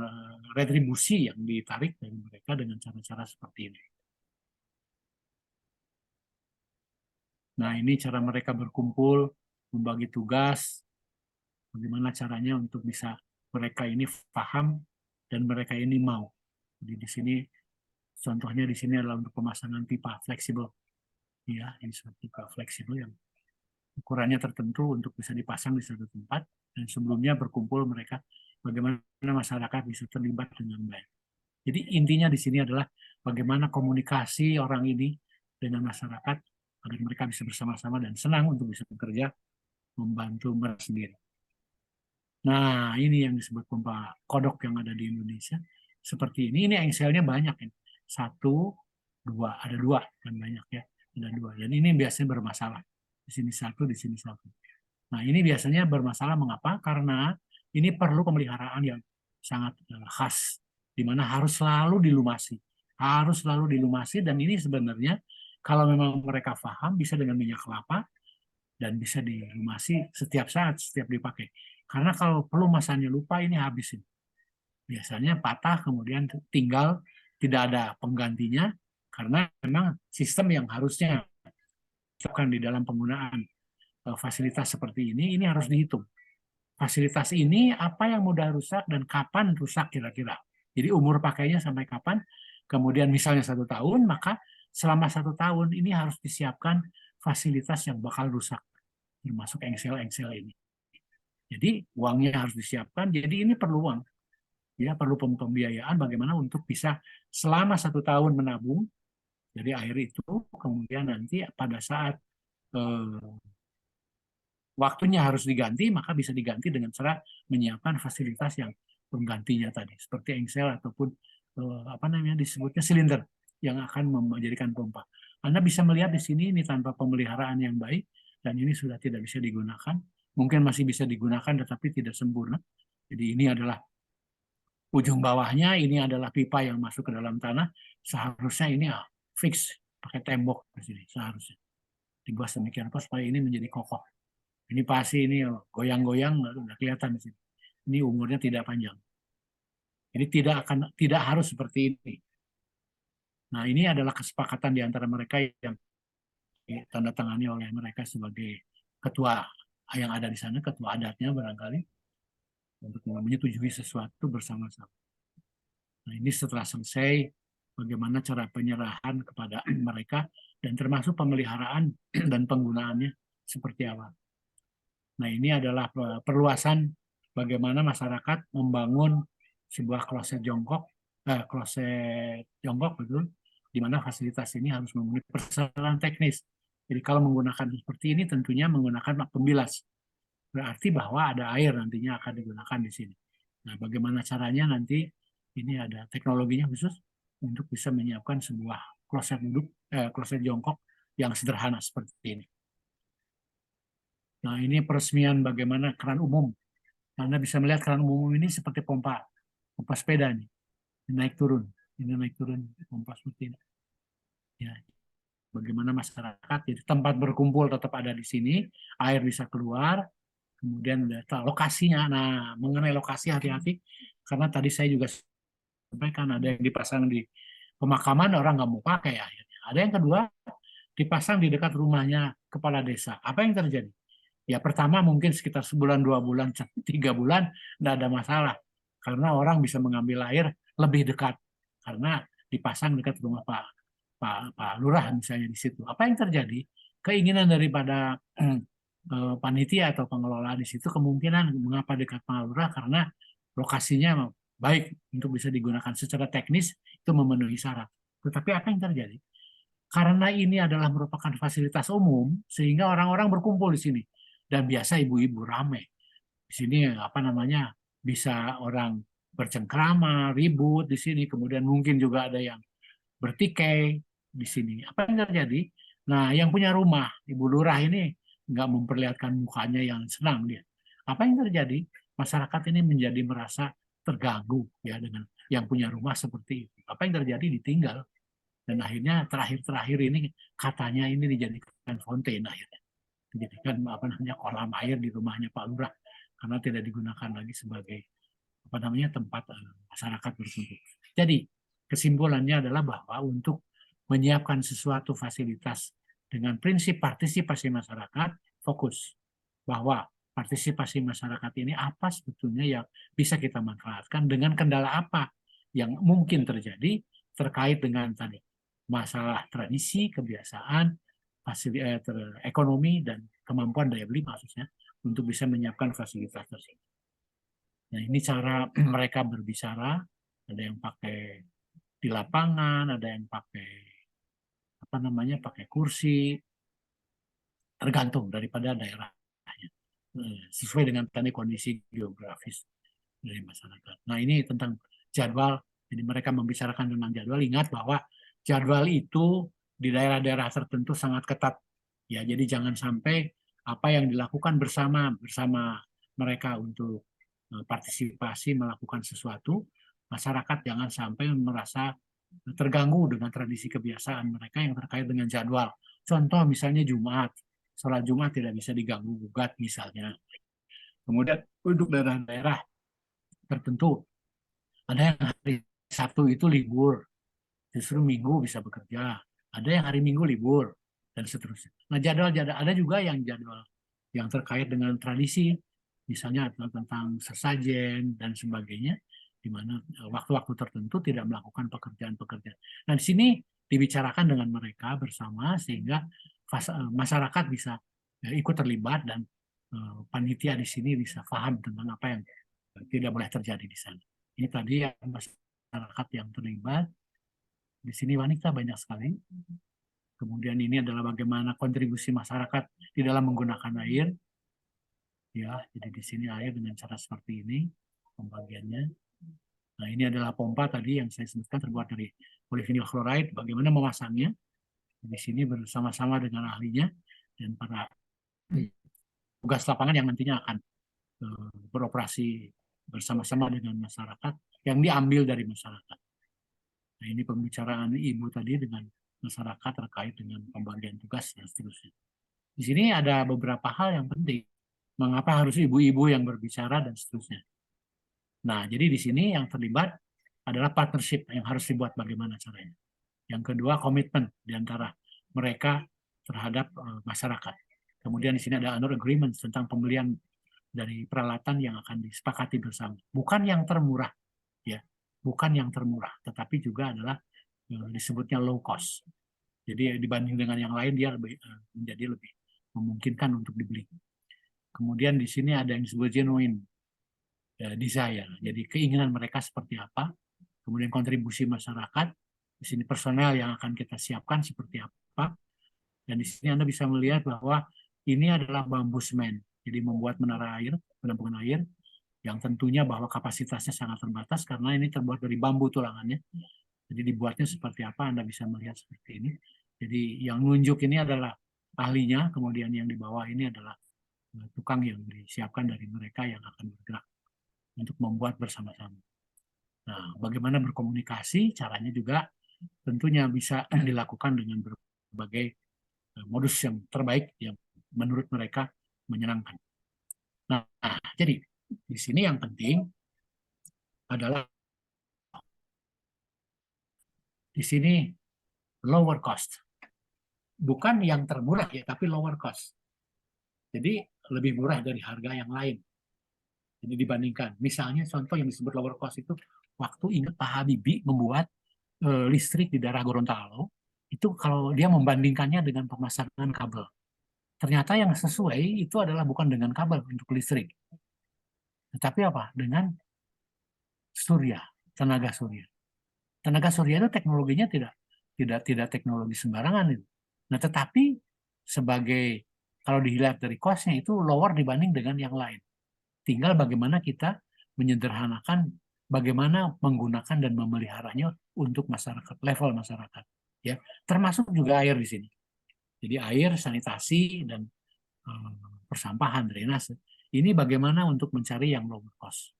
retribusi yang ditarik dari mereka dengan cara-cara seperti ini. Nah, ini cara mereka berkumpul, membagi tugas, bagaimana caranya untuk bisa mereka ini paham dan mereka ini mau. Jadi di sini contohnya di sini adalah untuk pemasangan pipa fleksibel. Ya, ini seperti pipa fleksibel yang ukurannya tertentu untuk bisa dipasang di satu tempat, dan sebelumnya berkumpul mereka bagaimana masyarakat bisa terlibat dengan baik. Jadi intinya di sini adalah bagaimana komunikasi orang ini dengan masyarakat agar mereka bisa bersama-sama dan senang untuk bisa bekerja membantu mereka sendiri. Nah, ini yang disebut pompa kodok yang ada di Indonesia. Seperti ini engselnya banyak. Satu, dua, ada dua kan banyak ya. Ada dua. Dan ini biasanya bermasalah. Di sini satu, di sini satu. Nah, ini biasanya bermasalah mengapa? Karena ini perlu pemeliharaan yang sangat khas, di mana harus selalu dilumasi. Harus selalu dilumasi, dan ini sebenarnya kalau memang mereka paham bisa dengan minyak kelapa dan bisa dilumasi setiap saat, setiap dipakai. Karena kalau pelumasannya lupa, ini habisin. Biasanya patah, kemudian tinggal tidak ada penggantinya, karena memang sistem yang harusnya di dalam penggunaan fasilitas seperti ini harus dihitung. fasilitas ini apa yang mudah rusak dan kapan rusak kira-kira. Jadi umur pakainya sampai kapan. Kemudian misalnya 1 tahun, maka selama 1 tahun ini harus disiapkan fasilitas yang bakal rusak, termasuk engsel-engsel ini. Jadi uangnya harus disiapkan. Jadi ini perlu uang, ya perlu pembiayaan bagaimana untuk bisa selama 1 tahun menabung. Jadi air itu kemudian nanti pada saat waktunya harus diganti, maka bisa diganti dengan cara menyiapkan fasilitas yang penggantinya tadi, seperti engsel ataupun apa namanya disebutnya silinder yang akan menjadikan pompa. Anda bisa melihat di sini ini tanpa pemeliharaan yang baik dan ini sudah tidak bisa digunakan. Mungkin masih bisa digunakan tetapi tidak sempurna. Jadi ini adalah ujung bawahnya, ini adalah pipa yang masuk ke dalam tanah. Seharusnya ini fix pakai tembok di sini seharusnya. Dibuat demikian apa supaya ini menjadi kokoh. Ini pasti ini goyang-goyang nggak kelihatan di sini. Ini umurnya tidak panjang. Jadi tidak harus seperti ini. Nah, ini adalah kesepakatan di antara mereka yang ditandatangani oleh mereka sebagai ketua yang ada di sana, ketua adatnya barangkali, untuk menyetujui sesuatu bersama-sama. Nah, ini setelah selesai bagaimana cara penyerahan kepada mereka dan termasuk pemeliharaan dan penggunaannya seperti apa. Nah, ini adalah perluasan bagaimana masyarakat membangun sebuah kloset jongkok betul, di mana fasilitas ini harus memenuhi persyaratan teknis. Jadi kalau menggunakan seperti ini tentunya menggunakan pembilas. Berarti bahwa ada air nantinya akan digunakan di sini. Nah, bagaimana caranya nanti ini ada teknologinya khusus untuk bisa menyiapkan sebuah kloset jongkok yang sederhana seperti ini. Nah, ini peresmian bagaimana keran umum. Anda bisa melihat keran umum ini seperti pompa sepeda nih. Naik turun. Ini naik turun pompa seperti ini. Ya. Bagaimana masyarakat, jadi tempat berkumpul tetap ada di sini, air bisa keluar, kemudian lokasinya. Nah, mengenai lokasi hati-hati, karena tadi saya juga sampaikan ada yang dipasang di pemakaman, orang nggak mau pakai akhirnya. Ada yang kedua, dipasang di dekat rumahnya kepala desa. Apa yang terjadi? Ya pertama mungkin sekitar sebulan, 2 bulan, 3 bulan, tidak ada masalah. Karena orang bisa mengambil air lebih dekat. Karena dipasang dekat rumah Pak Lurah misalnya di situ. Apa yang terjadi? Keinginan daripada panitia atau pengelola di situ kemungkinan mengapa dekat Pak Lurah karena lokasinya baik untuk bisa digunakan secara teknis itu memenuhi syarat. Tetapi apa yang terjadi? Karena ini adalah merupakan fasilitas umum sehingga orang-orang berkumpul di sini dan biasa ibu-ibu ramai di sini apa namanya bisa orang bercengkrama ribut di sini kemudian mungkin juga ada yang bertikai di sini apa yang terjadi. Nah yang punya rumah ibu lurah ini nggak memperlihatkan mukanya yang senang dia. Apa yang terjadi, masyarakat ini menjadi merasa terganggu ya dengan yang punya rumah seperti itu. Apa yang terjadi, ditinggal. Dan akhirnya terakhir-terakhir ini katanya ini dijadikan fonten akhirnya. Dijadikan apa namanya kolam air di rumahnya Pak Lurah karena tidak digunakan lagi sebagai apa namanya tempat masyarakat berkumpul. Jadi kesimpulannya adalah bahwa untuk menyiapkan sesuatu fasilitas dengan prinsip partisipasi masyarakat, fokus bahwa partisipasi masyarakat ini apa sebetulnya yang bisa kita manfaatkan dengan kendala apa yang mungkin terjadi terkait dengan tadi masalah tradisi, kebiasaan, ekonomi, dan kemampuan daya beli maksudnya untuk bisa menyiapkan fasilitas tersebut. Nah ini cara mereka berbicara, ada yang pakai di lapangan, ada yang pakai apa namanya pakai kursi, tergantung daripada daerahnya, sesuai dengan tadi kondisi geografis dari masyarakat. Nah ini tentang jadwal, jadi mereka membicarakan tentang jadwal. Ingat bahwa jadwal itu di daerah-daerah tertentu sangat ketat, ya. Jadi jangan sampai apa yang dilakukan bersama mereka untuk partisipasi melakukan sesuatu, masyarakat jangan sampai merasa terganggu dengan tradisi kebiasaan mereka yang terkait dengan jadwal. Contoh misalnya Jumat, sholat Jumat tidak bisa diganggu gugat misalnya. Kemudian untuk daerah-daerah tertentu ada yang hari Sabtu itu libur, justru Minggu bisa bekerja. Ada yang hari Minggu libur dan seterusnya. Nah jadwal ada juga yang jadwal yang terkait dengan tradisi. misalnya tentang sesajen dan sebagainya, di mana waktu-waktu tertentu tidak melakukan pekerjaan-pekerjaan. Nah, di sini dibicarakan dengan mereka bersama sehingga masyarakat bisa ikut terlibat dan panitia di sini bisa paham tentang apa yang tidak boleh terjadi di sana. Ini tadi yang masyarakat yang terlibat. Di sini wanita banyak sekali. Kemudian ini adalah bagaimana kontribusi masyarakat di dalam menggunakan air. Ya, jadi di sini air dengan cara seperti ini pembagiannya. Nah, ini adalah pompa tadi yang saya sebutkan terbuat dari polyvinyl chloride. Bagaimana memasangnya? Di sini bersama-sama dengan ahlinya dan para tugas lapangan yang nantinya akan beroperasi bersama-sama dengan masyarakat yang diambil dari masyarakat. Nah, ini pembicaraan Ibu tadi dengan masyarakat terkait dengan pembagian tugas dan seterusnya. Di sini ada beberapa hal yang penting. Mengapa harus ibu-ibu yang berbicara dan seterusnya. Nah, jadi di sini yang terlibat adalah partnership yang harus dibuat bagaimana caranya. Yang kedua, komitmen di antara mereka terhadap masyarakat. Kemudian di sini ada another agreement tentang pembelian dari peralatan yang akan disepakati bersama. Bukan yang termurah, ya, bukan yang termurah, tetapi juga adalah disebutnya low cost. Jadi dibanding dengan yang lain dia menjadi lebih memungkinkan untuk dibeli. Kemudian di sini ada yang disebut genuine desire. Jadi keinginan mereka seperti apa. Kemudian kontribusi masyarakat. Di sini personel yang akan kita siapkan seperti apa. Dan di sini Anda bisa melihat bahwa ini adalah bambu semen. Jadi membuat menara air, penampungan air, yang tentunya bahwa kapasitasnya sangat terbatas karena ini terbuat dari bambu tulangannya. Jadi dibuatnya seperti apa Anda bisa melihat seperti ini. Jadi yang nunjuk ini adalah ahlinya, kemudian yang di bawah ini adalah tukang yang disiapkan dari mereka yang akan bergerak untuk membuat bersama-sama. Nah, bagaimana berkomunikasi? Caranya juga tentunya bisa dilakukan dengan berbagai modus yang terbaik yang menurut mereka menyenangkan. Nah, jadi di sini yang penting adalah di sini lower cost. Bukan yang termurah ya, tapi lower cost. Jadi lebih murah dari harga yang lain. Jadi dibandingkan. Misalnya contoh yang disebut lower cost itu waktu ingat Pak Habibie membuat listrik di daerah Gorontalo, itu kalau dia membandingkannya dengan pemasangan kabel. Ternyata yang sesuai itu adalah bukan dengan kabel untuk listrik. Tetapi apa? Dengan surya, tenaga surya. Tenaga surya itu teknologinya tidak teknologi sembarangan itu. Nah, tetapi sebagai kalau dilihat dari cost-nya itu lower dibanding dengan yang lain. Tinggal bagaimana kita menyederhanakan bagaimana menggunakan dan memeliharanya untuk masyarakat, level masyarakat. Ya, termasuk juga air di sini. Jadi air, sanitasi, dan persampahan, drainase. Ini bagaimana untuk mencari yang low cost.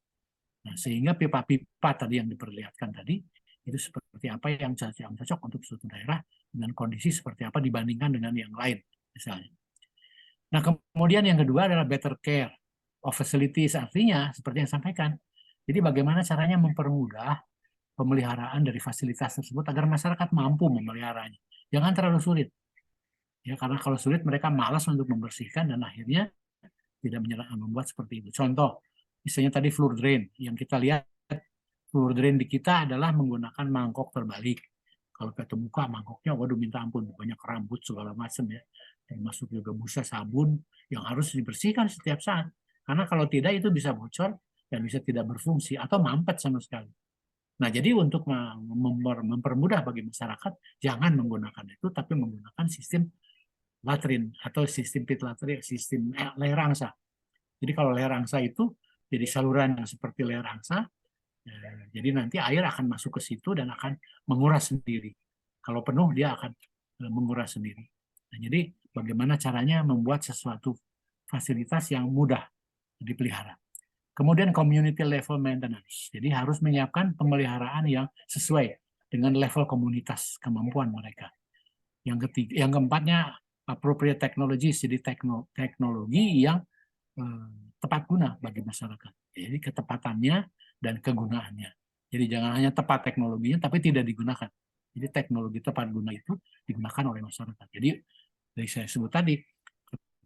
Nah, sehingga pipa-pipa tadi yang diperlihatkan tadi, itu seperti apa yang cocok untuk suatu daerah dengan kondisi seperti apa dibandingkan dengan yang lain, misalnya. Nah, kemudian yang kedua adalah better care of facilities, artinya seperti yang sampaikan. Jadi bagaimana caranya mempermudah pemeliharaan dari fasilitas tersebut agar masyarakat mampu memeliharanya. Jangan terlalu sulit. Ya, karena kalau sulit mereka malas untuk membersihkan dan akhirnya tidak membuat seperti itu. Contoh, misalnya tadi floor drain yang kita lihat, floor drain di kita adalah menggunakan mangkok terbalik. Kalau kita buka mangkoknya, waduh minta ampun, banyak rambut segala macam ya. Termasuk juga busa sabun yang harus dibersihkan setiap saat. Karena kalau tidak itu bisa bocor dan bisa tidak berfungsi atau mampet sama sekali. Nah, jadi untuk mempermudah bagi masyarakat, jangan menggunakan itu, tapi menggunakan sistem latrin atau sistem pit latrin, sistem leher angsa. Jadi kalau leher angsa itu jadi saluran yang seperti leher angsa, jadi nanti air akan masuk ke situ dan akan menguras sendiri. Kalau penuh dia akan menguras sendiri. Nah, jadi bagaimana caranya membuat sesuatu fasilitas yang mudah dipelihara. Kemudian community level maintenance. Jadi harus menyiapkan pemeliharaan yang sesuai dengan level komunitas kemampuan mereka. Yang ketiga, yang keempatnya appropriate technology, jadi teknologi yang tepat guna bagi masyarakat. Jadi ketepatannya dan kegunaannya. Jadi jangan hanya tepat teknologinya tapi tidak digunakan. Jadi teknologi tepat guna itu digunakan oleh masyarakat. Jadi dari saya sebut tadi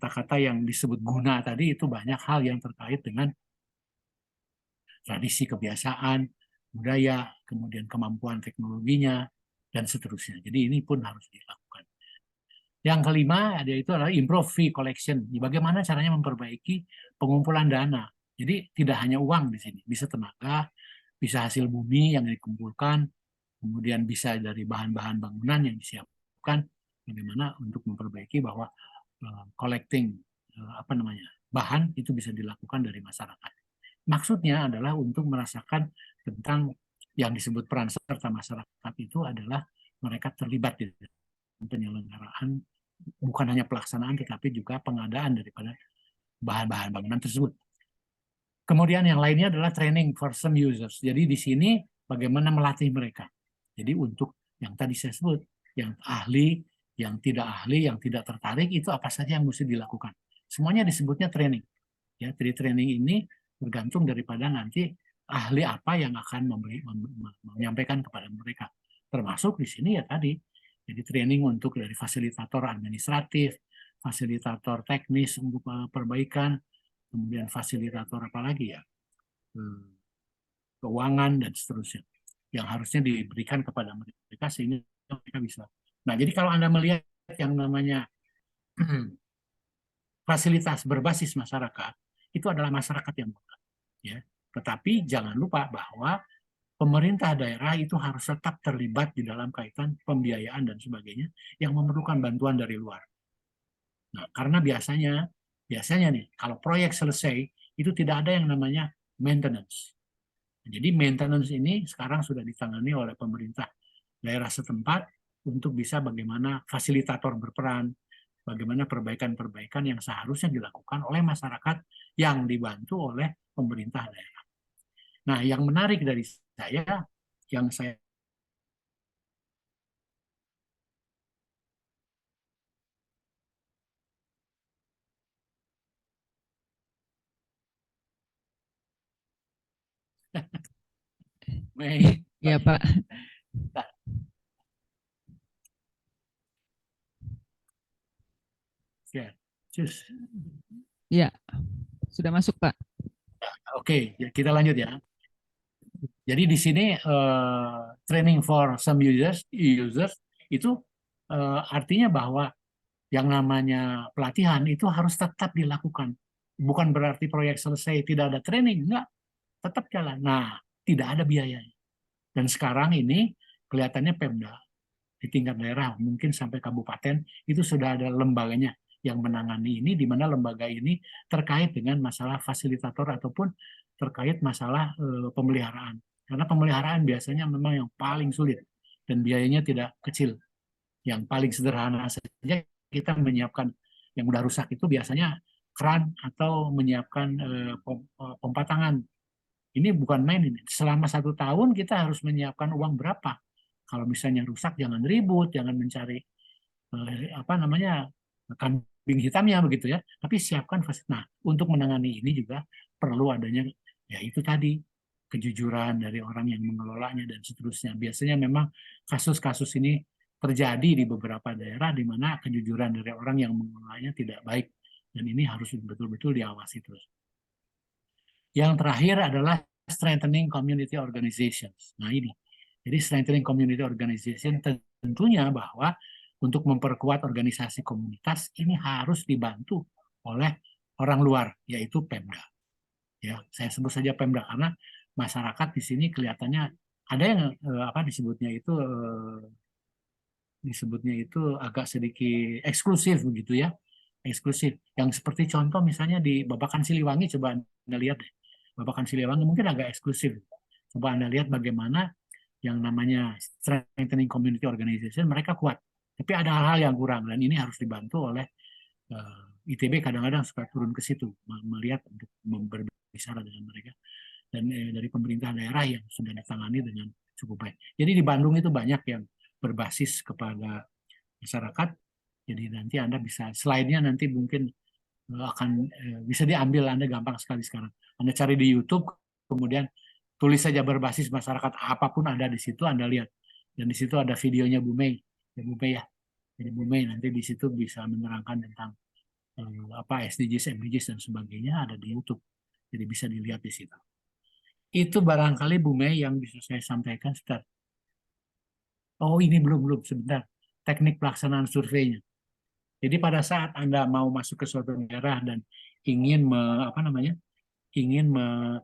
kata-kata yang disebut guna tadi itu banyak hal yang terkait dengan tradisi, kebiasaan, budaya, kemudian kemampuan teknologinya, dan seterusnya. Jadi ini pun harus dilakukan. Yang kelima yaitu adalah improve fee collection. Bagaimana caranya memperbaiki pengumpulan dana. Jadi tidak hanya uang di sini, bisa tenaga, bisa hasil bumi yang dikumpulkan, kemudian bisa dari bahan-bahan bangunan yang disiapkan. Bagaimana untuk memperbaiki bahwa collecting apa namanya bahan itu bisa dilakukan dari masyarakat. Maksudnya adalah untuk merasakan tentang yang disebut peran serta masyarakat itu adalah mereka terlibat di penyelenggaraan bukan hanya pelaksanaan tetapi juga pengadaan daripada bahan-bahan bangunan tersebut. Kemudian yang lainnya adalah training for some users. Jadi di sini bagaimana melatih mereka. Jadi untuk yang tadi saya sebut, yang ahli, yang tidak ahli, yang tidak tertarik itu apa saja yang mesti dilakukan. Semuanya disebutnya training. Ya, jadi training ini bergantung daripada nanti ahli apa yang akan menyampaikan kepada mereka. Termasuk di sini ya tadi, jadi training untuk dari fasilitator administratif, fasilitator teknis untuk perbaikan, kemudian fasilitator apa lagi ya, keuangan dan seterusnya, yang harusnya diberikan kepada mereka sehingga mereka bisa. Nah, jadi kalau Anda melihat yang namanya fasilitas berbasis masyarakat, itu adalah masyarakat yang bukan. Ya. Tetapi jangan lupa bahwa pemerintah daerah itu harus tetap terlibat di dalam kaitan pembiayaan dan sebagainya yang memerlukan bantuan dari luar. Nah, karena biasanya nih, kalau proyek selesai, itu tidak ada yang namanya maintenance. Jadi maintenance ini sekarang sudah ditangani oleh pemerintah daerah setempat untuk bisa bagaimana fasilitator berperan, bagaimana perbaikan-perbaikan yang seharusnya dilakukan oleh masyarakat yang dibantu oleh pemerintah daerah. Nah, yang menarik dari saya, yang saya Iya, Pak. ya, cus. Iya, sudah masuk, Pak. Oke, ya, kita lanjut ya. Jadi di sini training for some users itu artinya bahwa yang namanya pelatihan itu harus tetap dilakukan. Bukan berarti proyek selesai tidak ada training, enggak, tetap jalan. Nah, tidak ada biayanya. Dan sekarang ini kelihatannya Pemda di tingkat daerah, mungkin sampai kabupaten, itu sudah ada lembaganya yang menangani ini, di mana lembaga ini terkait dengan masalah fasilitator ataupun terkait masalah pemeliharaan. Karena pemeliharaan biasanya memang yang paling sulit dan biayanya tidak kecil. Yang paling sederhana saja kita menyiapkan yang udah rusak itu biasanya keran atau menyiapkan pompa tangan. Ini bukan main ini. Selama 1 tahun kita harus menyiapkan uang berapa? Kalau misalnya rusak jangan ribut, jangan mencari apa namanya kambing hitamnya begitu ya. Tapi siapkan fasilitas. Nah, untuk menangani ini juga perlu adanya ya itu tadi kejujuran dari orang yang mengelolanya dan seterusnya. Biasanya memang kasus-kasus ini terjadi di beberapa daerah di mana kejujuran dari orang yang mengelolanya tidak baik dan ini harus betul-betul diawasi terus. Yang terakhir adalah strengthening community organizations. Nah ini, jadi strengthening community organization tentunya bahwa untuk memperkuat organisasi komunitas ini harus dibantu oleh orang luar, yaitu Pemda. Ya, saya sebut saja Pemda karena masyarakat di sini kelihatannya ada yang disebutnya itu agak sedikit eksklusif begitu ya, eksklusif. Yang seperti contoh misalnya di Babakan Siliwangi, coba Anda lihat deh. Babakan Siliwangi mungkin agak eksklusif. Coba Anda lihat bagaimana yang namanya strengthening community organization mereka kuat. Tapi ada hal-hal yang kurang dan ini harus dibantu oleh ITB kadang-kadang suka turun ke situ melihat untuk berbicara dengan mereka dan dari pemerintah daerah yang sudah ditangani dengan cukup baik. Jadi di Bandung itu banyak yang berbasis kepada masyarakat. Jadi nanti Anda bisa slide-nya nanti mungkin akan bisa diambil Anda gampang sekali sekarang. Anda cari di YouTube, kemudian tulis saja berbasis masyarakat apapun ada di situ Anda lihat. Dan di situ ada videonya Bu Mei, ya Bu Mei ya. Jadi Bu Mei nanti di situ bisa menerangkan tentang SDGs, MDGs dan sebagainya ada di YouTube. Jadi bisa dilihat di situ. Itu barangkali Bu Mei yang bisa saya sampaikan sebentar. Oh ini belum sebentar. Teknik pelaksanaan surveinya. Jadi pada saat Anda mau masuk ke suatu daerah dan ingin ingin me-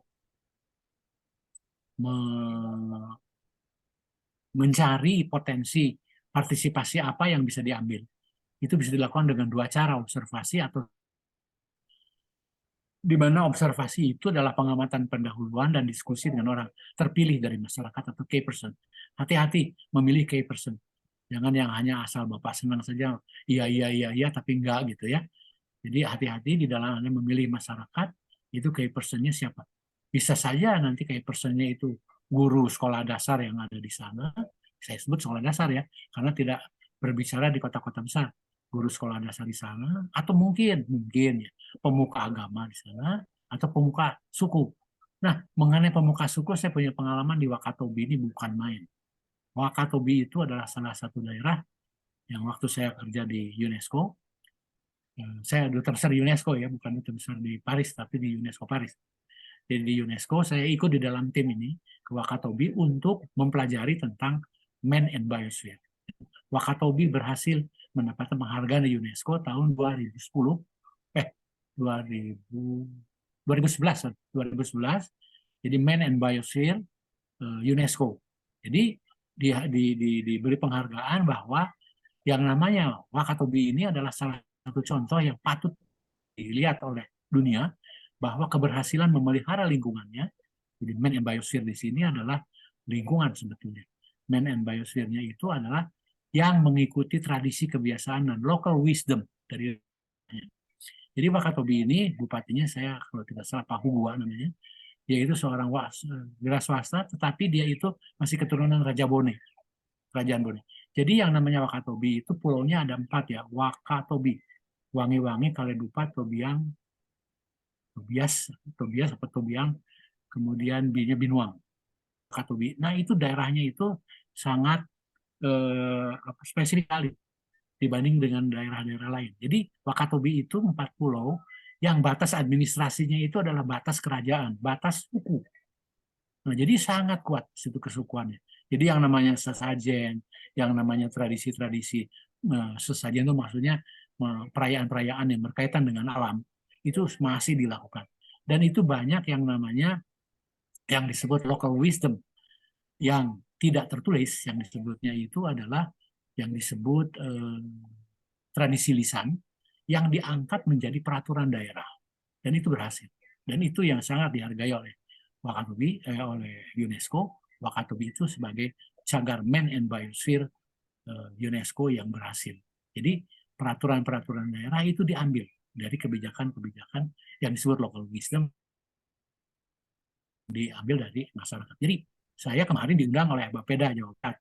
mencari potensi partisipasi apa yang bisa diambil. Itu bisa dilakukan dengan dua cara, observasi atau di mana observasi itu adalah pengamatan pendahuluan dan diskusi dengan orang terpilih dari masyarakat atau key person. Hati-hati memilih key person. Jangan yang hanya asal Bapak senang saja, iya, tapi enggak gitu ya. Jadi hati-hati di dalam Anda memilih masyarakat, itu key personnya siapa. Bisa saja nanti key personnya itu guru sekolah dasar yang ada di sana, saya sebut sekolah dasar ya, karena tidak berbicara di kota-kota besar. Guru sekolah dasar di sana, atau mungkin ya, pemuka agama di sana, atau pemuka suku. Nah, mengenai pemuka suku, saya punya pengalaman di Wakatobi ini bukan main. Wakatobi itu adalah salah satu daerah yang waktu saya kerja di UNESCO, saya duta besar UNESCO ya, bukan duta besar di Paris, tapi di UNESCO Paris. Jadi di UNESCO saya ikut di dalam tim ini ke Wakatobi untuk mempelajari tentang Man and Biosphere. Wakatobi berhasil mendapatkan penghargaan di UNESCO tahun 2010, 2011, jadi Man and Biosphere UNESCO. Jadi diberi penghargaan bahwa yang namanya Wakatobi ini adalah salah satu contoh yang patut dilihat oleh dunia bahwa keberhasilan memelihara lingkungannya. Jadi Man and Biosphere di sini adalah lingkungan sebetulnya. Man and Biosphere-nya itu adalah yang mengikuti tradisi kebiasaan dan local wisdom dari. Jadi Wakatobi ini bupatinya saya kalau tidak salah Pak Hugua namanya. Dia itu seorang wira swasta, tetapi dia itu masih keturunan Raja Bone, Kerajaan Bone. Jadi yang namanya Wakatobi itu pulaunya ada 4 ya, Wakatobi, Wangi-Wangi, Kaledupa, Tobiang, Tobias atau Tobiang, kemudian Binuang, Wakatobi. Nah itu daerahnya itu sangat spesifik kali dibanding dengan daerah-daerah lain. Jadi Wakatobi itu 4 pulau yang batas administrasinya itu adalah batas kerajaan, batas suku. Nah, jadi sangat kuat situ kesukuannya. Jadi yang namanya sesajen, yang namanya tradisi-tradisi sesajen itu maksudnya perayaan-perayaan yang berkaitan dengan alam itu masih dilakukan. Dan itu banyak yang namanya yang disebut local wisdom yang tidak tertulis, yang disebutnya itu adalah yang disebut tradisi lisan yang diangkat menjadi peraturan daerah. Dan itu berhasil. Dan itu yang sangat dihargai oleh Wakatobi, oleh UNESCO. Wakatobi itu sebagai cagar Man and Biosphere UNESCO yang berhasil. Jadi peraturan-peraturan daerah itu diambil dari kebijakan-kebijakan yang disebut local wisdom, diambil dari masyarakat. Jadi saya kemarin diundang oleh Bapeda Jawa Barat,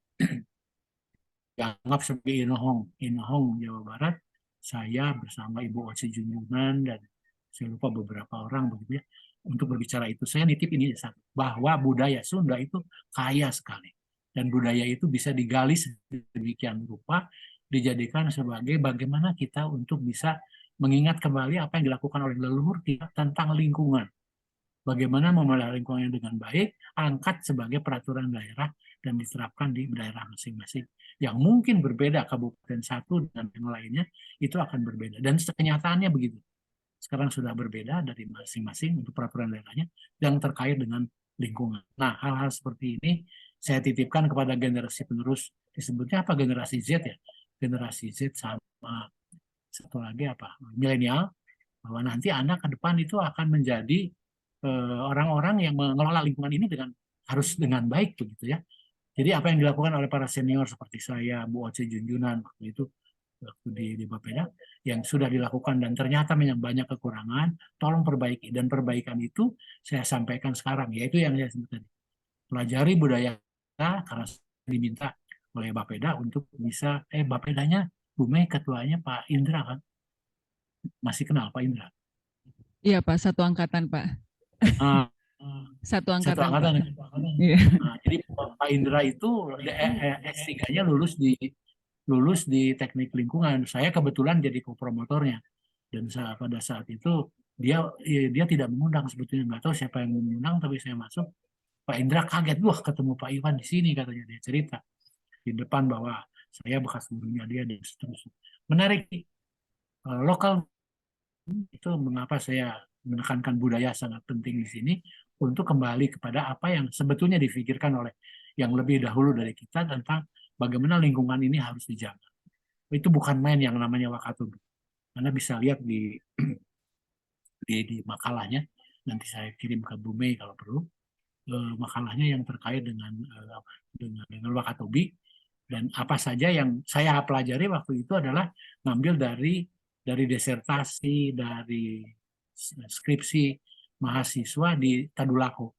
dianggap sebagai Inohong Jawa Barat. Saya bersama Ibu Oce Junjungan dan saya lupa beberapa orang begitu ya, untuk berbicara itu. Saya nitip ini bahwa budaya Sunda itu kaya sekali dan budaya itu bisa digali sedemikian rupa, dijadikan sebagai bagaimana kita untuk bisa mengingat kembali apa yang dilakukan oleh leluhur kita tentang lingkungan. Bagaimana memelihara lingkungan dengan baik, angkat sebagai peraturan daerah dan diterapkan di daerah masing-masing. Yang mungkin berbeda kabupaten satu dengan yang lainnya, itu akan berbeda. Dan kenyataannya begitu. Sekarang sudah berbeda dari masing-masing untuk peraturan daerahnya yang terkait dengan lingkungan. Nah, hal-hal seperti ini saya titipkan kepada generasi penerus. Disebutnya apa generasi Z ya? Generasi Z sama satu lagi apa? Milenial. Bahwa nanti anak ke depan itu akan menjadi orang-orang yang mengelola lingkungan ini harus dengan baik begitu ya. Jadi apa yang dilakukan oleh para senior seperti saya, Bu Oce Junjunan waktu itu di Bapeda yang sudah dilakukan dan ternyata memang banyak kekurangan, tolong perbaiki. Dan perbaikan itu saya sampaikan sekarang, yaitu yang saya sebut tadi. Pelajari budaya kita karena diminta oleh Bapeda untuk bisa, Bapedanya Bu Mei ketuanya Pak Indra kan? Masih kenal Pak Indra? Iya Pak, satu angkatan Pak. Nah, Satu satu angkatan Pak. angkatan. Iya. Nah, jadi Pak Indra itu S3-nya lulus di teknik lingkungan. Saya kebetulan jadi kopromotornya. Dan pada saat itu dia tidak mengundang sebetulnya, nggak tahu siapa yang mengundang, tapi saya masuk. Pak Indra kaget, wah ketemu Pak Iwan di sini katanya, dia cerita di depan bahwa saya bekas gurunya dia dan seterusnya. Menarik, lokal itu mengapa saya menekankan budaya sangat penting di sini untuk kembali kepada apa yang sebetulnya difikirkan oleh yang lebih dahulu dari kita tentang bagaimana lingkungan ini harus dijaga. Itu bukan main yang namanya Wakatobi. Anda bisa lihat di makalahnya, nanti saya kirim ke Bu Mei kalau perlu, makalahnya yang terkait dengan Wakatobi, dan apa saja yang saya pelajari waktu itu adalah ngambil dari disertasi, dari skripsi mahasiswa di Tadulako.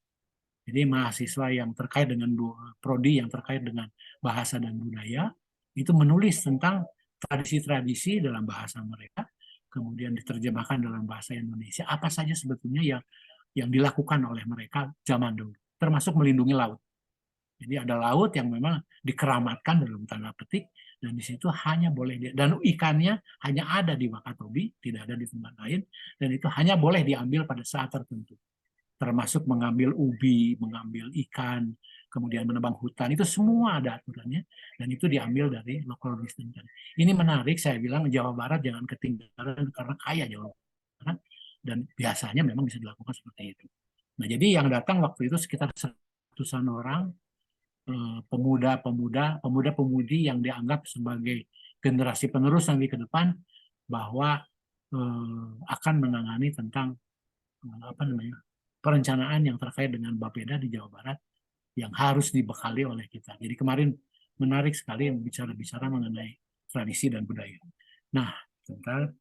Jadi mahasiswa yang terkait dengan prodi yang terkait dengan bahasa dan budaya itu menulis tentang tradisi-tradisi dalam bahasa mereka, kemudian diterjemahkan dalam bahasa Indonesia. Apa saja sebetulnya yang dilakukan oleh mereka zaman dulu, termasuk melindungi laut. Jadi ada laut yang memang dikeramatkan dalam tanda petik, dan di situ hanya boleh dan ikannya hanya ada di Wakatobi, tidak ada di tempat lain, dan itu hanya boleh diambil pada saat tertentu. Termasuk mengambil ubi, mengambil ikan, kemudian menebang hutan, itu semua ada aturannya, dan itu diambil dari local wisdom. Ini menarik, saya bilang Jawa Barat jangan ketinggalan karena kaya Jawa Barat, dan biasanya memang bisa dilakukan seperti itu. Nah, jadi yang datang waktu itu sekitar 100-an orang, pemuda-pemudi yang dianggap sebagai generasi penerus nanti ke depan, bahwa akan menangani tentang apa namanya perencanaan yang terkait dengan Bapeda di Jawa Barat yang harus dibekali oleh kita. Jadi kemarin menarik sekali bicara-bicara mengenai tradisi dan budaya. Nah, sebentar,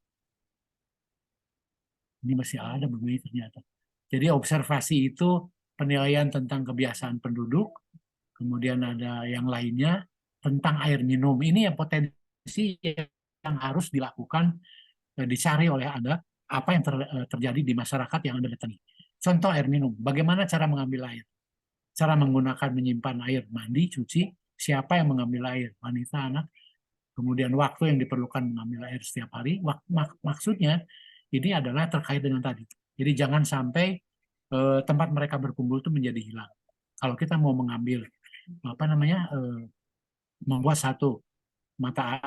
ini masih ada begini ternyata. Jadi observasi itu penilaian tentang kebiasaan penduduk, kemudian ada yang lainnya tentang air minum. Ini yang potensi yang harus dilakukan, dicari oleh Anda, apa yang terjadi di masyarakat yang Anda datangi. Contoh air minum, bagaimana cara mengambil air, cara menggunakan menyimpan air, mandi, cuci, siapa yang mengambil air, wanita, anak, kemudian waktu yang diperlukan mengambil air setiap hari. Maksudnya ini adalah terkait dengan tadi. Jadi jangan sampai tempat mereka berkumpul itu menjadi hilang. Kalau kita mau mengambil apa namanya membuat satu mata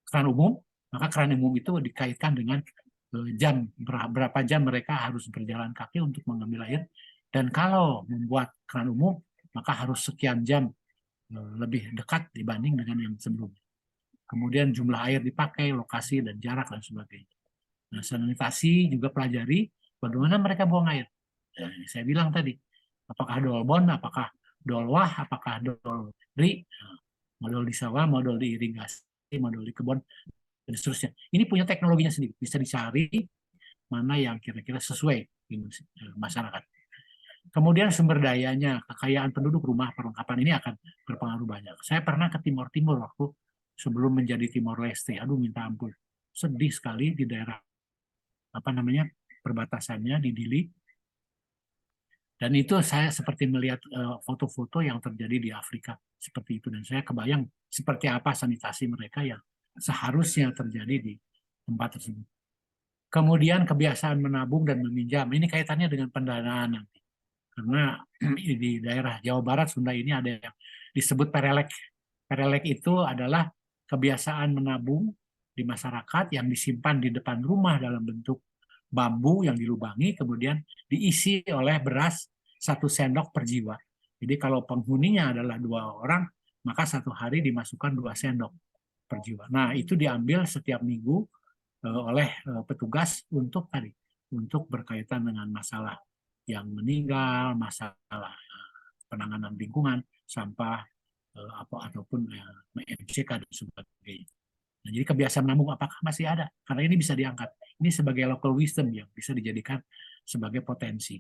keran umum, maka keran umum itu dikaitkan dengan jam, berapa jam mereka harus berjalan kaki untuk mengambil air, dan kalau membuat keran umum maka harus sekian jam lebih dekat dibanding dengan yang sebelumnya. Kemudian jumlah air dipakai, lokasi dan jarak dan sebagainya. Nah, sanitasi juga pelajari bagaimana mereka buang air. Nah, saya bilang tadi, apakah dolbon, apakah dolwah, apakah dolri, modal di sawah, modal di irigasi, modal di kebun, dan seterusnya. Ini punya teknologinya sendiri, bisa dicari mana yang kira-kira sesuai di masyarakat. Kemudian sumber dayanya, kekayaan penduduk, rumah, perlengkapan ini akan berpengaruh banyak. Saya pernah ke Timor Timur waktu sebelum menjadi Timor Leste. Aduh, minta ampun. Sedih sekali di daerah apa namanya perbatasannya di Dili. Dan itu saya seperti melihat foto-foto yang terjadi di Afrika seperti itu, dan saya kebayang seperti apa sanitasi mereka yang seharusnya terjadi di tempat tersebut. Kemudian kebiasaan menabung dan meminjam, ini kaitannya dengan pendanaan nanti. Karena di daerah Jawa Barat, Sunda ini ada yang disebut perelek. Perelek itu adalah kebiasaan menabung di masyarakat yang disimpan di depan rumah dalam bentuk bambu yang dilubangi, kemudian diisi oleh beras 1 sendok per jiwa. Jadi kalau penghuninya adalah 2 orang, maka 1 hari dimasukkan 2 sendok per jiwa. Nah, itu diambil setiap minggu oleh petugas untuk tadi, untuk berkaitan dengan masalah yang meninggal, masalah penanganan lingkungan, sampah, ataupun MCK dan sebagainya. Nah, jadi kebiasaan menabung apakah masih ada? Karena ini bisa diangkat. Ini sebagai local wisdom yang bisa dijadikan sebagai potensi.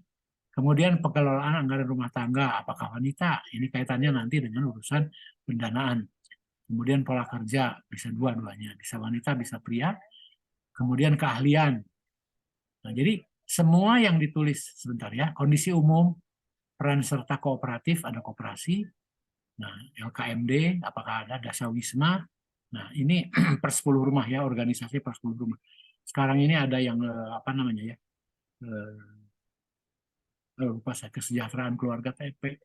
Kemudian pengelolaan anggaran rumah tangga, apakah wanita? Ini kaitannya nanti dengan urusan pendanaan. Kemudian pola kerja, bisa dua-duanya. Bisa wanita, bisa pria. Kemudian keahlian. Nah, jadi semua yang ditulis sebentar ya, kondisi umum, peran serta kooperatif, ada koperasi. Nah, LKMD, apakah ada dasawisma? Nah, ini per 10 rumah ya, organisasi per 10 rumah. Sekarang ini ada yang apa namanya ya? Lupa saya, kesejahteraan keluarga TP,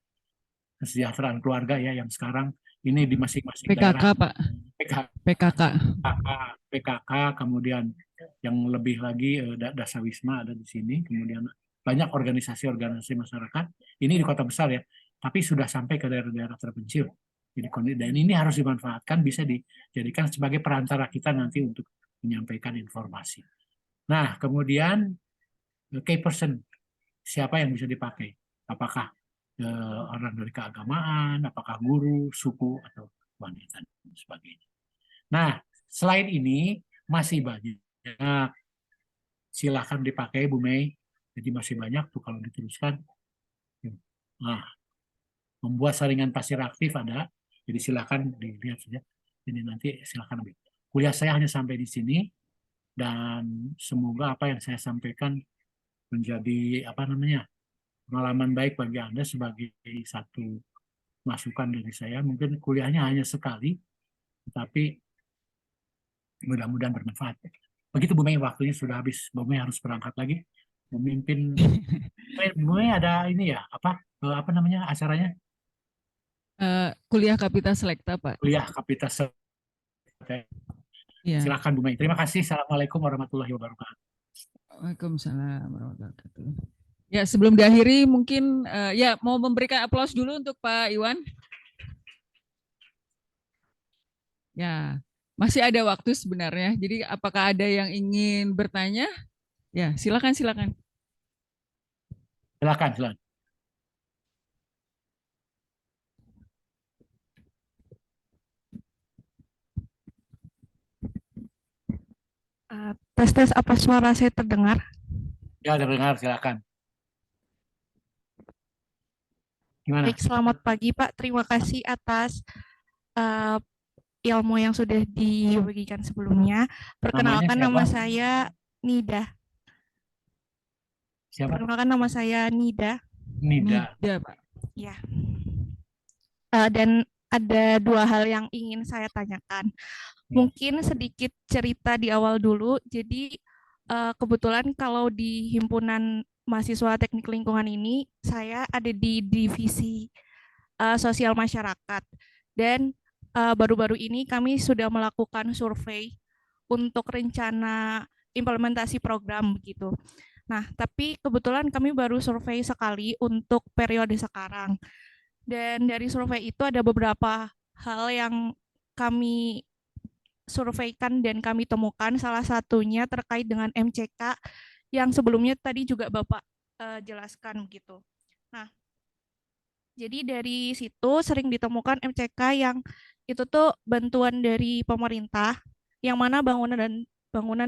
kesejahteraan keluarga ya yang sekarang ini di masing-masing PKK, daerah Pak. PKK, PKK. PKK, kemudian yang lebih lagi Dasawisma ada di sini, kemudian banyak organisasi-organisasi masyarakat ini di kota besar ya, tapi sudah sampai ke daerah-daerah terpencil. Jadi dan ini harus dimanfaatkan, bisa dijadikan sebagai perantara kita nanti untuk menyampaikan informasi. Nah, kemudian key person, siapa yang bisa dipakai? Apakah orang dari keagamaan, apakah guru, suku, atau wanita, dan sebagainya. Nah, selain ini masih banyak. Silahkan dipakai, Bu Mei. Jadi masih banyak tuh kalau diteruskan. Nah, membuat saringan pasir aktif ada. Jadi silahkan dilihat saja. Ini nanti silahkan ambil. Kuliah saya hanya sampai di sini. Dan semoga apa yang saya sampaikan menjadi apa namanya pengalaman baik bagi Anda sebagai satu masukan dari saya. Mungkin kuliahnya hanya sekali, tapi mudah-mudahan bermanfaat. Begitu Bu Mei, waktunya sudah habis. Bu Mei harus berangkat lagi. Memimpin. Bu Mei ada ini ya, apa namanya acaranya? Kuliah Kapita Selekta, Pak. Kuliah Kapitas. Ya. Silakan Bu Mei. Terima kasih. Assalamualaikum warahmatullahi wabarakatuh. Waalaikumsalam warahmatullahi wabarakatuh. Ya, sebelum diakhiri mungkin ya mau memberikan aplaus dulu untuk Pak Iwan. Ya, masih ada waktu sebenarnya. Jadi apakah ada yang ingin bertanya? Ya, silakan silakan. Silakan, silakan. Tes apa suara saya terdengar? Ya, terdengar, silakan. Gimana? Baik, selamat pagi Pak. Terima kasih atas uh, ilmu yang sudah dibagikan sebelumnya. Namanya Perkenalkan siapa? nama saya Nida. Siapa? Perkenalkan nama saya Nida. Nida. Nida, Pak. Ya. Dan ada dua hal yang ingin saya tanyakan. Mungkin sedikit cerita di awal dulu. Jadi kebetulan kalau di himpunan mahasiswa teknik lingkungan ini, saya ada di divisi sosial masyarakat. Dan baru-baru ini kami sudah melakukan survei untuk rencana implementasi program begitu. Nah, tapi kebetulan kami baru survei sekali untuk periode sekarang. Dan dari survei itu ada beberapa hal yang kami surveikan dan kami temukan. Salah satunya terkait dengan MCK yang sebelumnya tadi juga Bapak jelaskan gitu. Nah, jadi dari situ sering ditemukan MCK yang itu tuh bantuan dari pemerintah, yang mana bangunan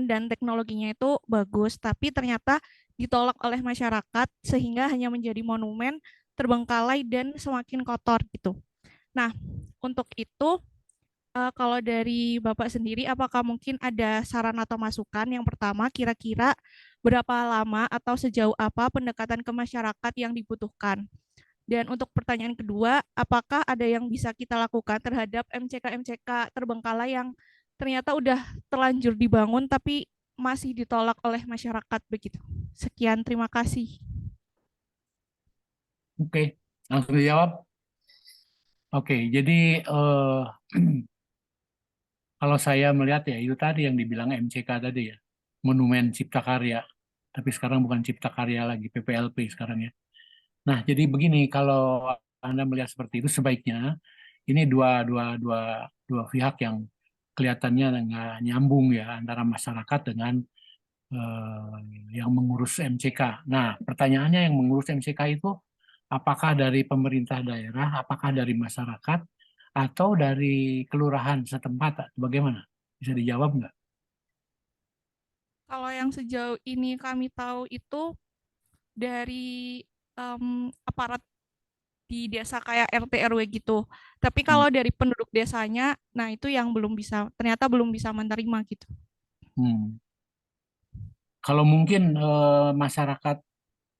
dan teknologinya itu bagus, tapi ternyata ditolak oleh masyarakat sehingga hanya menjadi monumen terbengkalai dan semakin kotor gitu. Nah, untuk itu kalau dari Bapak sendiri, apakah mungkin ada saran atau masukan? Yang pertama, kira-kira berapa lama atau sejauh apa pendekatan ke masyarakat yang dibutuhkan? Dan untuk pertanyaan kedua, apakah ada yang bisa kita lakukan terhadap MCK-MCK terbengkalai yang ternyata udah terlanjur dibangun tapi masih ditolak oleh masyarakat begitu? Sekian, terima kasih. Oke, langsung dijawab. Oke, jadi kalau saya melihat ya itu tadi yang dibilang MCK tadi ya, Monumen Cipta Karya. Tapi sekarang bukan Cipta Karya lagi, PPLP sekarang ya. Nah, jadi begini, kalau Anda melihat seperti itu sebaiknya ini dua pihak yang kelihatannya nggak nyambung ya antara masyarakat dengan yang mengurus MCK. Nah, pertanyaannya yang mengurus MCK itu apakah dari pemerintah daerah, apakah dari masyarakat, atau dari kelurahan setempat? Bagaimana? Bisa dijawab nggak? Kalau yang sejauh ini kami tahu itu dari aparat di desa kayak RT RW gitu. Tapi Hmm. kalau dari penduduk desanya, nah itu yang ternyata belum bisa menerima gitu. Hmm. Kalau mungkin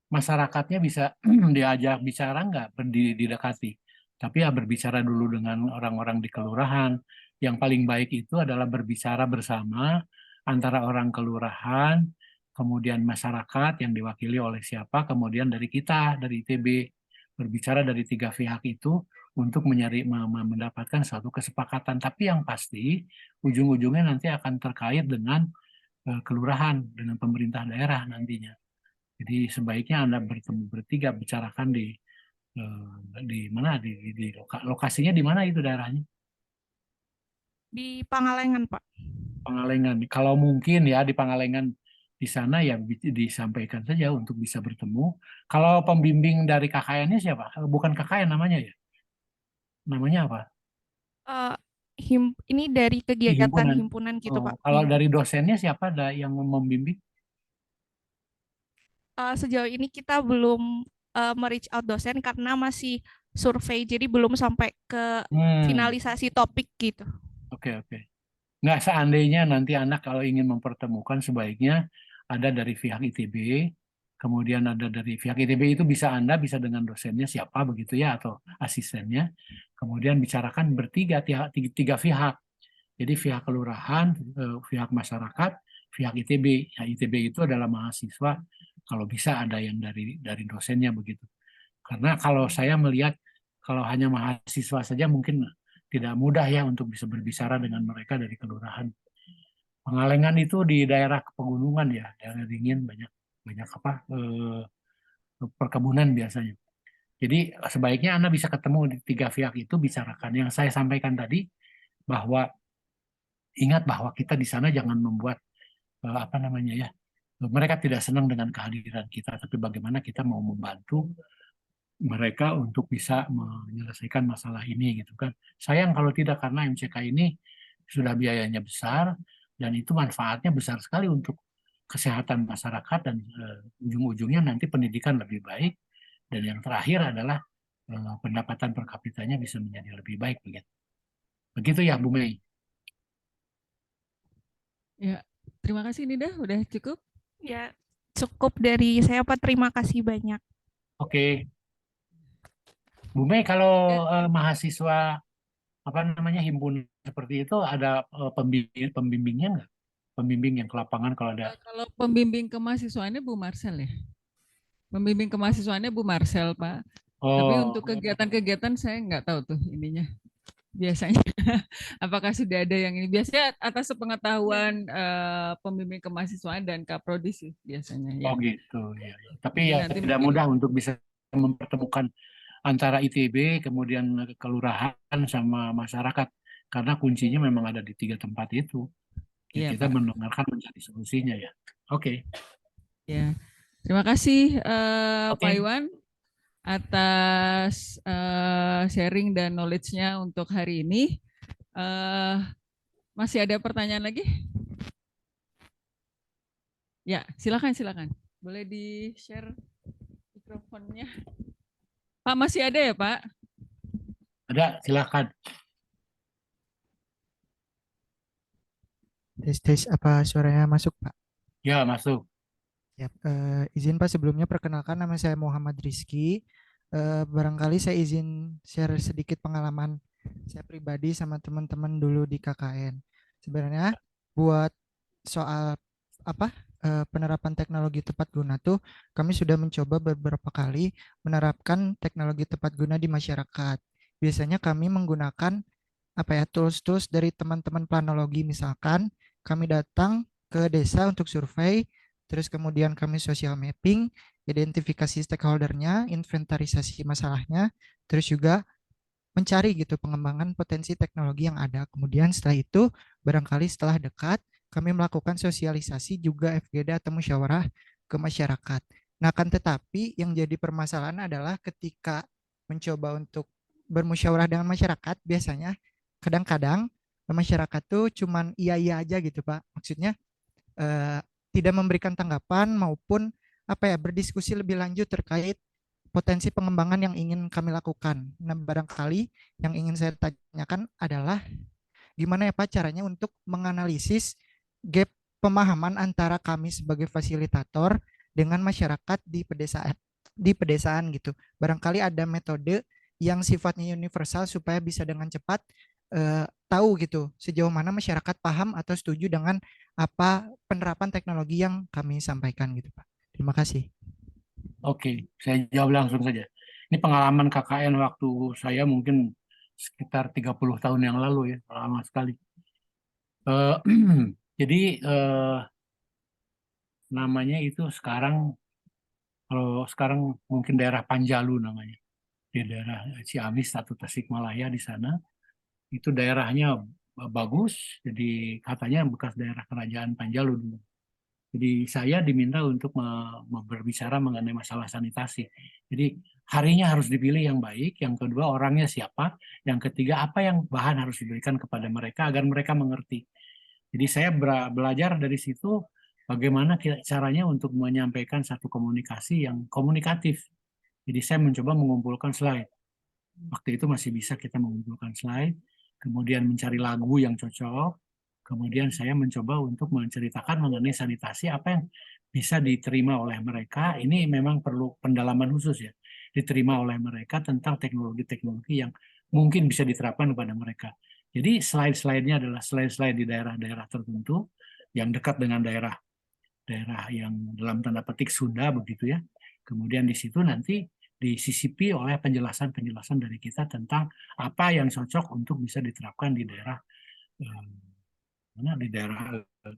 masyarakatnya bisa diajak bicara nggak, didekati. Tapi ya berbicara dulu dengan orang-orang di kelurahan. Yang paling baik itu adalah berbicara bersama, antara orang kelurahan, kemudian masyarakat yang diwakili oleh siapa, kemudian dari kita, dari ITB, berbicara dari tiga pihak itu untuk mendapatkan suatu kesepakatan. Tapi yang pasti ujung-ujungnya nanti akan terkait dengan kelurahan, dengan pemerintah daerah nantinya. Jadi sebaiknya Anda bertemu bertiga, bicarakan di mana, lokasinya di mana itu daerahnya? Di Pangalengan, Pak. Pangalengan. Kalau mungkin ya di Pangalengan di sana ya disampaikan saja untuk bisa bertemu. Kalau pembimbing dari KKN-nya siapa? Bukan KKN namanya ya? Namanya apa? Eh, ini dari kegiatan Himpunan. himpunan gitu, Oh, Pak. kalau Himpunan. dari dosennya siapa ada yang membimbing? Sejauh ini kita belum me-reach out dosen karena masih survei, jadi belum sampai ke finalisasi topik gitu. Oke. Nggak, seandainya nanti anak kalau ingin mempertemukan sebaiknya ada dari pihak ITB, kemudian ada dari pihak ITB itu bisa Anda bisa dengan dosennya siapa begitu ya atau asistennya, kemudian bicarakan bertiga tiga pihak. Jadi pihak kelurahan, pihak masyarakat, pihak ITB. Ya, ITB itu adalah mahasiswa, kalau bisa ada yang dari dosennya begitu. Karena kalau saya melihat kalau hanya mahasiswa saja mungkin tidak mudah ya untuk bisa berbicara dengan mereka dari kelurahan. Pengalengan itu di daerah pegunungan ya, daerah dingin banyak banyak perkebunan biasanya. Jadi sebaiknya Anda bisa ketemu di tiga pihak itu bicarakan. Yang saya sampaikan tadi bahwa ingat bahwa kita di sana jangan membuat apa namanya ya, mereka tidak senang dengan kehadiran kita, tapi bagaimana kita mau membantu mereka untuk bisa menyelesaikan masalah ini gitu kan. Sayang kalau tidak karena MCK ini sudah biayanya besar dan itu manfaatnya besar sekali untuk kesehatan masyarakat dan ujung-ujungnya nanti pendidikan lebih baik dan yang terakhir adalah pendapatan per kapitanya bisa menjadi lebih baik begitu. Begitu ya Bu Mei. Ya, terima kasih Nida, udah cukup? Ya, cukup dari saya, Pak. Terima kasih banyak. Oke. Bu Mei kalau Ya, mahasiswa apa namanya himpunan seperti itu ada pembimbingnya nggak? Pembimbing yang ke lapangan kalau ada. kalau pembimbing kemahasiswaannya Bu Marcel ya. Pembimbing kemahasiswaannya Bu Marcel, Pak. Tapi untuk Oh, kegiatan-kegiatan saya nggak tahu tuh ininya. Biasanya apakah sudah ada yang ini? Biasanya atas sepengetahuan pembimbing kemahasiswaan dan Kaprodi sih biasanya ya. oh gitu ya. Tapi Jadi ya nanti tidak mungkin mudah untuk bisa mempertemukan antara ITB kemudian kelurahan sama masyarakat karena kuncinya memang ada di tiga tempat itu. Ya, iya kita Pak. mendengarkan mencari solusinya ya. Oke. Ya. Terima kasih Pak Oke. Iwan atas sharing dan knowledge-nya untuk hari ini. Eh, Masih ada pertanyaan lagi? Ya, silakan. Boleh di-share mikrofonnya. Pak masih ada ya Pak? Ada, silakan. Tes apa suaranya masuk Pak? Ya, masuk. Ya, izin Pak sebelumnya perkenalkan nama saya Muhammad Rizky. Barangkali saya izin share sedikit pengalaman saya pribadi sama teman-teman dulu di KKN. Sebenarnya buat soal apa penerapan teknologi tepat guna tuh kami sudah mencoba beberapa kali menerapkan teknologi tepat guna di masyarakat. Biasanya kami menggunakan apa ya tools-tools dari teman-teman planologi, misalkan kami datang ke desa untuk survei, terus kemudian kami social mapping, identifikasi stakeholdernya, inventarisasi masalahnya, terus juga mencari gitu pengembangan potensi teknologi yang ada. Kemudian setelah itu barangkali setelah dekat kami melakukan sosialisasi juga FGD atau musyawarah ke masyarakat. Nah, kan tetapi yang jadi permasalahan adalah ketika mencoba untuk bermusyawarah dengan masyarakat, biasanya kadang-kadang masyarakat tuh cuman iya-iya aja gitu, Pak. Maksudnya eh, tidak memberikan tanggapan maupun apa ya berdiskusi lebih lanjut terkait potensi pengembangan yang ingin kami lakukan. Nah, barangkali yang ingin saya tanyakan adalah gimana ya Pak caranya untuk menganalisis gap pemahaman antara kami sebagai fasilitator dengan masyarakat di pedesaan gitu. Barangkali ada metode yang sifatnya universal supaya bisa dengan cepat tahu gitu sejauh mana masyarakat paham atau setuju dengan apa penerapan teknologi yang kami sampaikan gitu Pak. Terima kasih. Oke, saya jawab langsung saja. Ini pengalaman KKN waktu saya mungkin sekitar 30 tahun yang lalu ya, lama sekali. Eh, jadi namanya itu sekarang, kalau sekarang mungkin daerah Panjalu namanya. Di daerah Ciamis atau Tasikmalaya di sana. Itu daerahnya bagus, jadi katanya bekas daerah kerajaan Panjalu dulu. Jadi saya diminta untuk berbicara mengenai masalah sanitasi. Jadi harinya harus dipilih yang baik, yang kedua orangnya siapa, yang ketiga apa yang bahan harus diberikan kepada mereka agar mereka mengerti. Jadi saya belajar dari situ bagaimana caranya untuk menyampaikan satu komunikasi yang komunikatif. Jadi saya mencoba mengumpulkan slide. Waktu itu masih bisa kita mengumpulkan slide, kemudian mencari lagu yang cocok, kemudian saya mencoba untuk menceritakan mengenai sanitasi apa yang bisa diterima oleh mereka. Ini memang perlu pendalaman khusus ya, diterima oleh mereka tentang teknologi-teknologi yang mungkin bisa diterapkan kepada mereka. Jadi slide-slide-nya adalah slide-slide di daerah-daerah tertentu yang dekat dengan daerah yang dalam tanda petik Sunda begitu ya. Kemudian di situ nanti disisipi oleh penjelasan-penjelasan dari kita tentang apa yang cocok untuk bisa diterapkan di daerah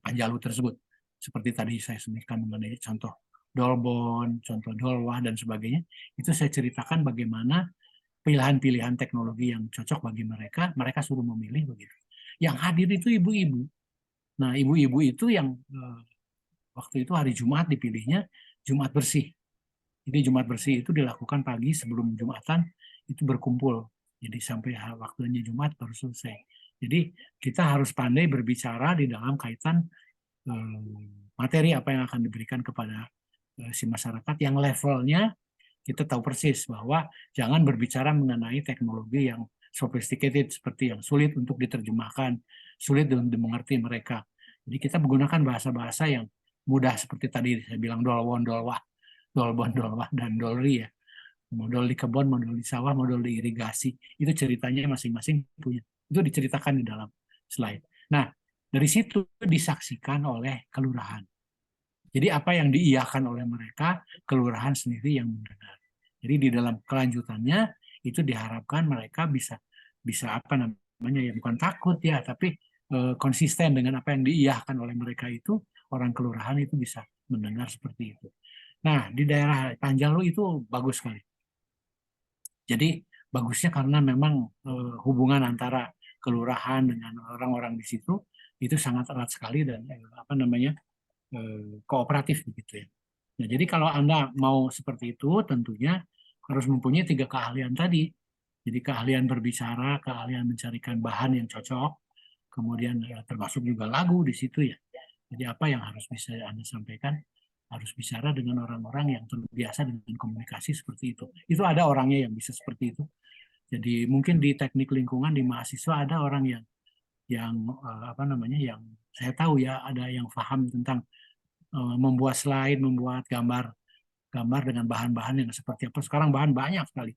Panjalu tersebut. Seperti tadi saya sebutkan mengenai contoh Dolbon, contoh Dolwah dan sebagainya, itu saya ceritakan bagaimana pilihan-pilihan teknologi yang cocok bagi mereka, mereka suruh memilih begitu. Yang hadir itu ibu-ibu. Nah, ibu-ibu itu yang waktu itu hari Jumat dipilihnya Jumat bersih. Jadi Jumat bersih itu dilakukan pagi sebelum Jumatan, itu berkumpul. Jadi sampai waktunya Jumat baru selesai. Jadi kita harus pandai berbicara di dalam kaitan materi apa yang akan diberikan kepada si masyarakat yang levelnya kita tahu persis bahwa jangan berbicara mengenai teknologi yang sophisticated seperti yang sulit untuk diterjemahkan, sulit untuk dimengerti mereka. Jadi kita menggunakan bahasa-bahasa yang mudah seperti tadi saya bilang dolwon, dolwah, dolbon, dolwah, dan dolri ya. Modal di kebun, modal di sawah, modal di irigasi. Itu ceritanya masing-masing punya. Itu diceritakan di dalam slide. Nah, dari situ disaksikan oleh kelurahan. Jadi apa yang diiyakan oleh mereka, kelurahan sendiri yang mendengar. Jadi di dalam kelanjutannya itu diharapkan mereka bisa apa namanya ya, bukan takut ya, tapi konsisten dengan apa yang diiyahkan oleh mereka itu, orang kelurahan itu bisa mendengar seperti itu. Nah, di daerah Panjalu itu bagus sekali. Jadi bagusnya karena memang hubungan antara kelurahan dengan orang-orang di situ itu sangat erat sekali dan apa namanya kooperatif begitu ya. Nah, jadi kalau Anda mau seperti itu tentunya harus mempunyai 3 keahlian tadi. Jadi keahlian berbicara, keahlian mencarikan bahan yang cocok, kemudian termasuk juga lagu di situ ya. Jadi apa yang harus bisa Anda sampaikan? Harus bicara dengan orang-orang yang terbiasa dengan komunikasi seperti itu. Itu ada orangnya yang bisa seperti itu. Jadi mungkin di teknik lingkungan di mahasiswa ada orang yang apa namanya yang saya tahu ya ada yang paham tentang membuat slide, membuat gambar dengan bahan-bahan yang seperti apa. Sekarang bahan banyak sekali.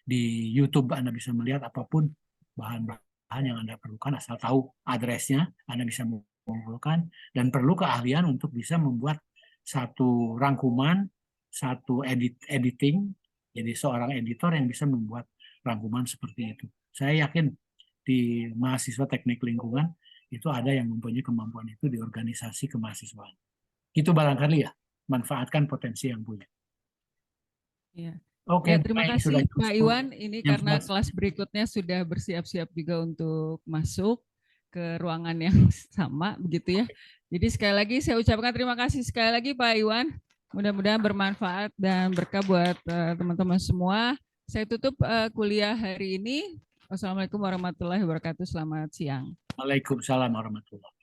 Di YouTube Anda bisa melihat apapun bahan-bahan yang Anda perlukan asal tahu address-nya, Anda bisa mengumpulkan dan perlu keahlian untuk bisa membuat satu rangkuman, satu editing, jadi seorang editor yang bisa membuat rangkuman seperti itu. Saya yakin di mahasiswa teknik lingkungan itu ada yang mempunyai kemampuan itu di organisasi kemahasiswaan. Itu barangkali ya, manfaatkan potensi yang punya. Ya. Oke, Ya, terima baik, kasih sudah Pak Iwan. Ini Jam karena 11. kelas berikutnya sudah bersiap-siap juga untuk masuk ke ruangan yang sama, begitu ya. Jadi sekali lagi saya ucapkan terima kasih sekali lagi Pak Iwan. Mudah-mudahan bermanfaat dan berkah buat teman-teman semua. Saya tutup kuliah hari ini. Wassalamualaikum warahmatullahi wabarakatuh. Selamat siang. Waalaikumsalam warahmatullahi wabarakatuh.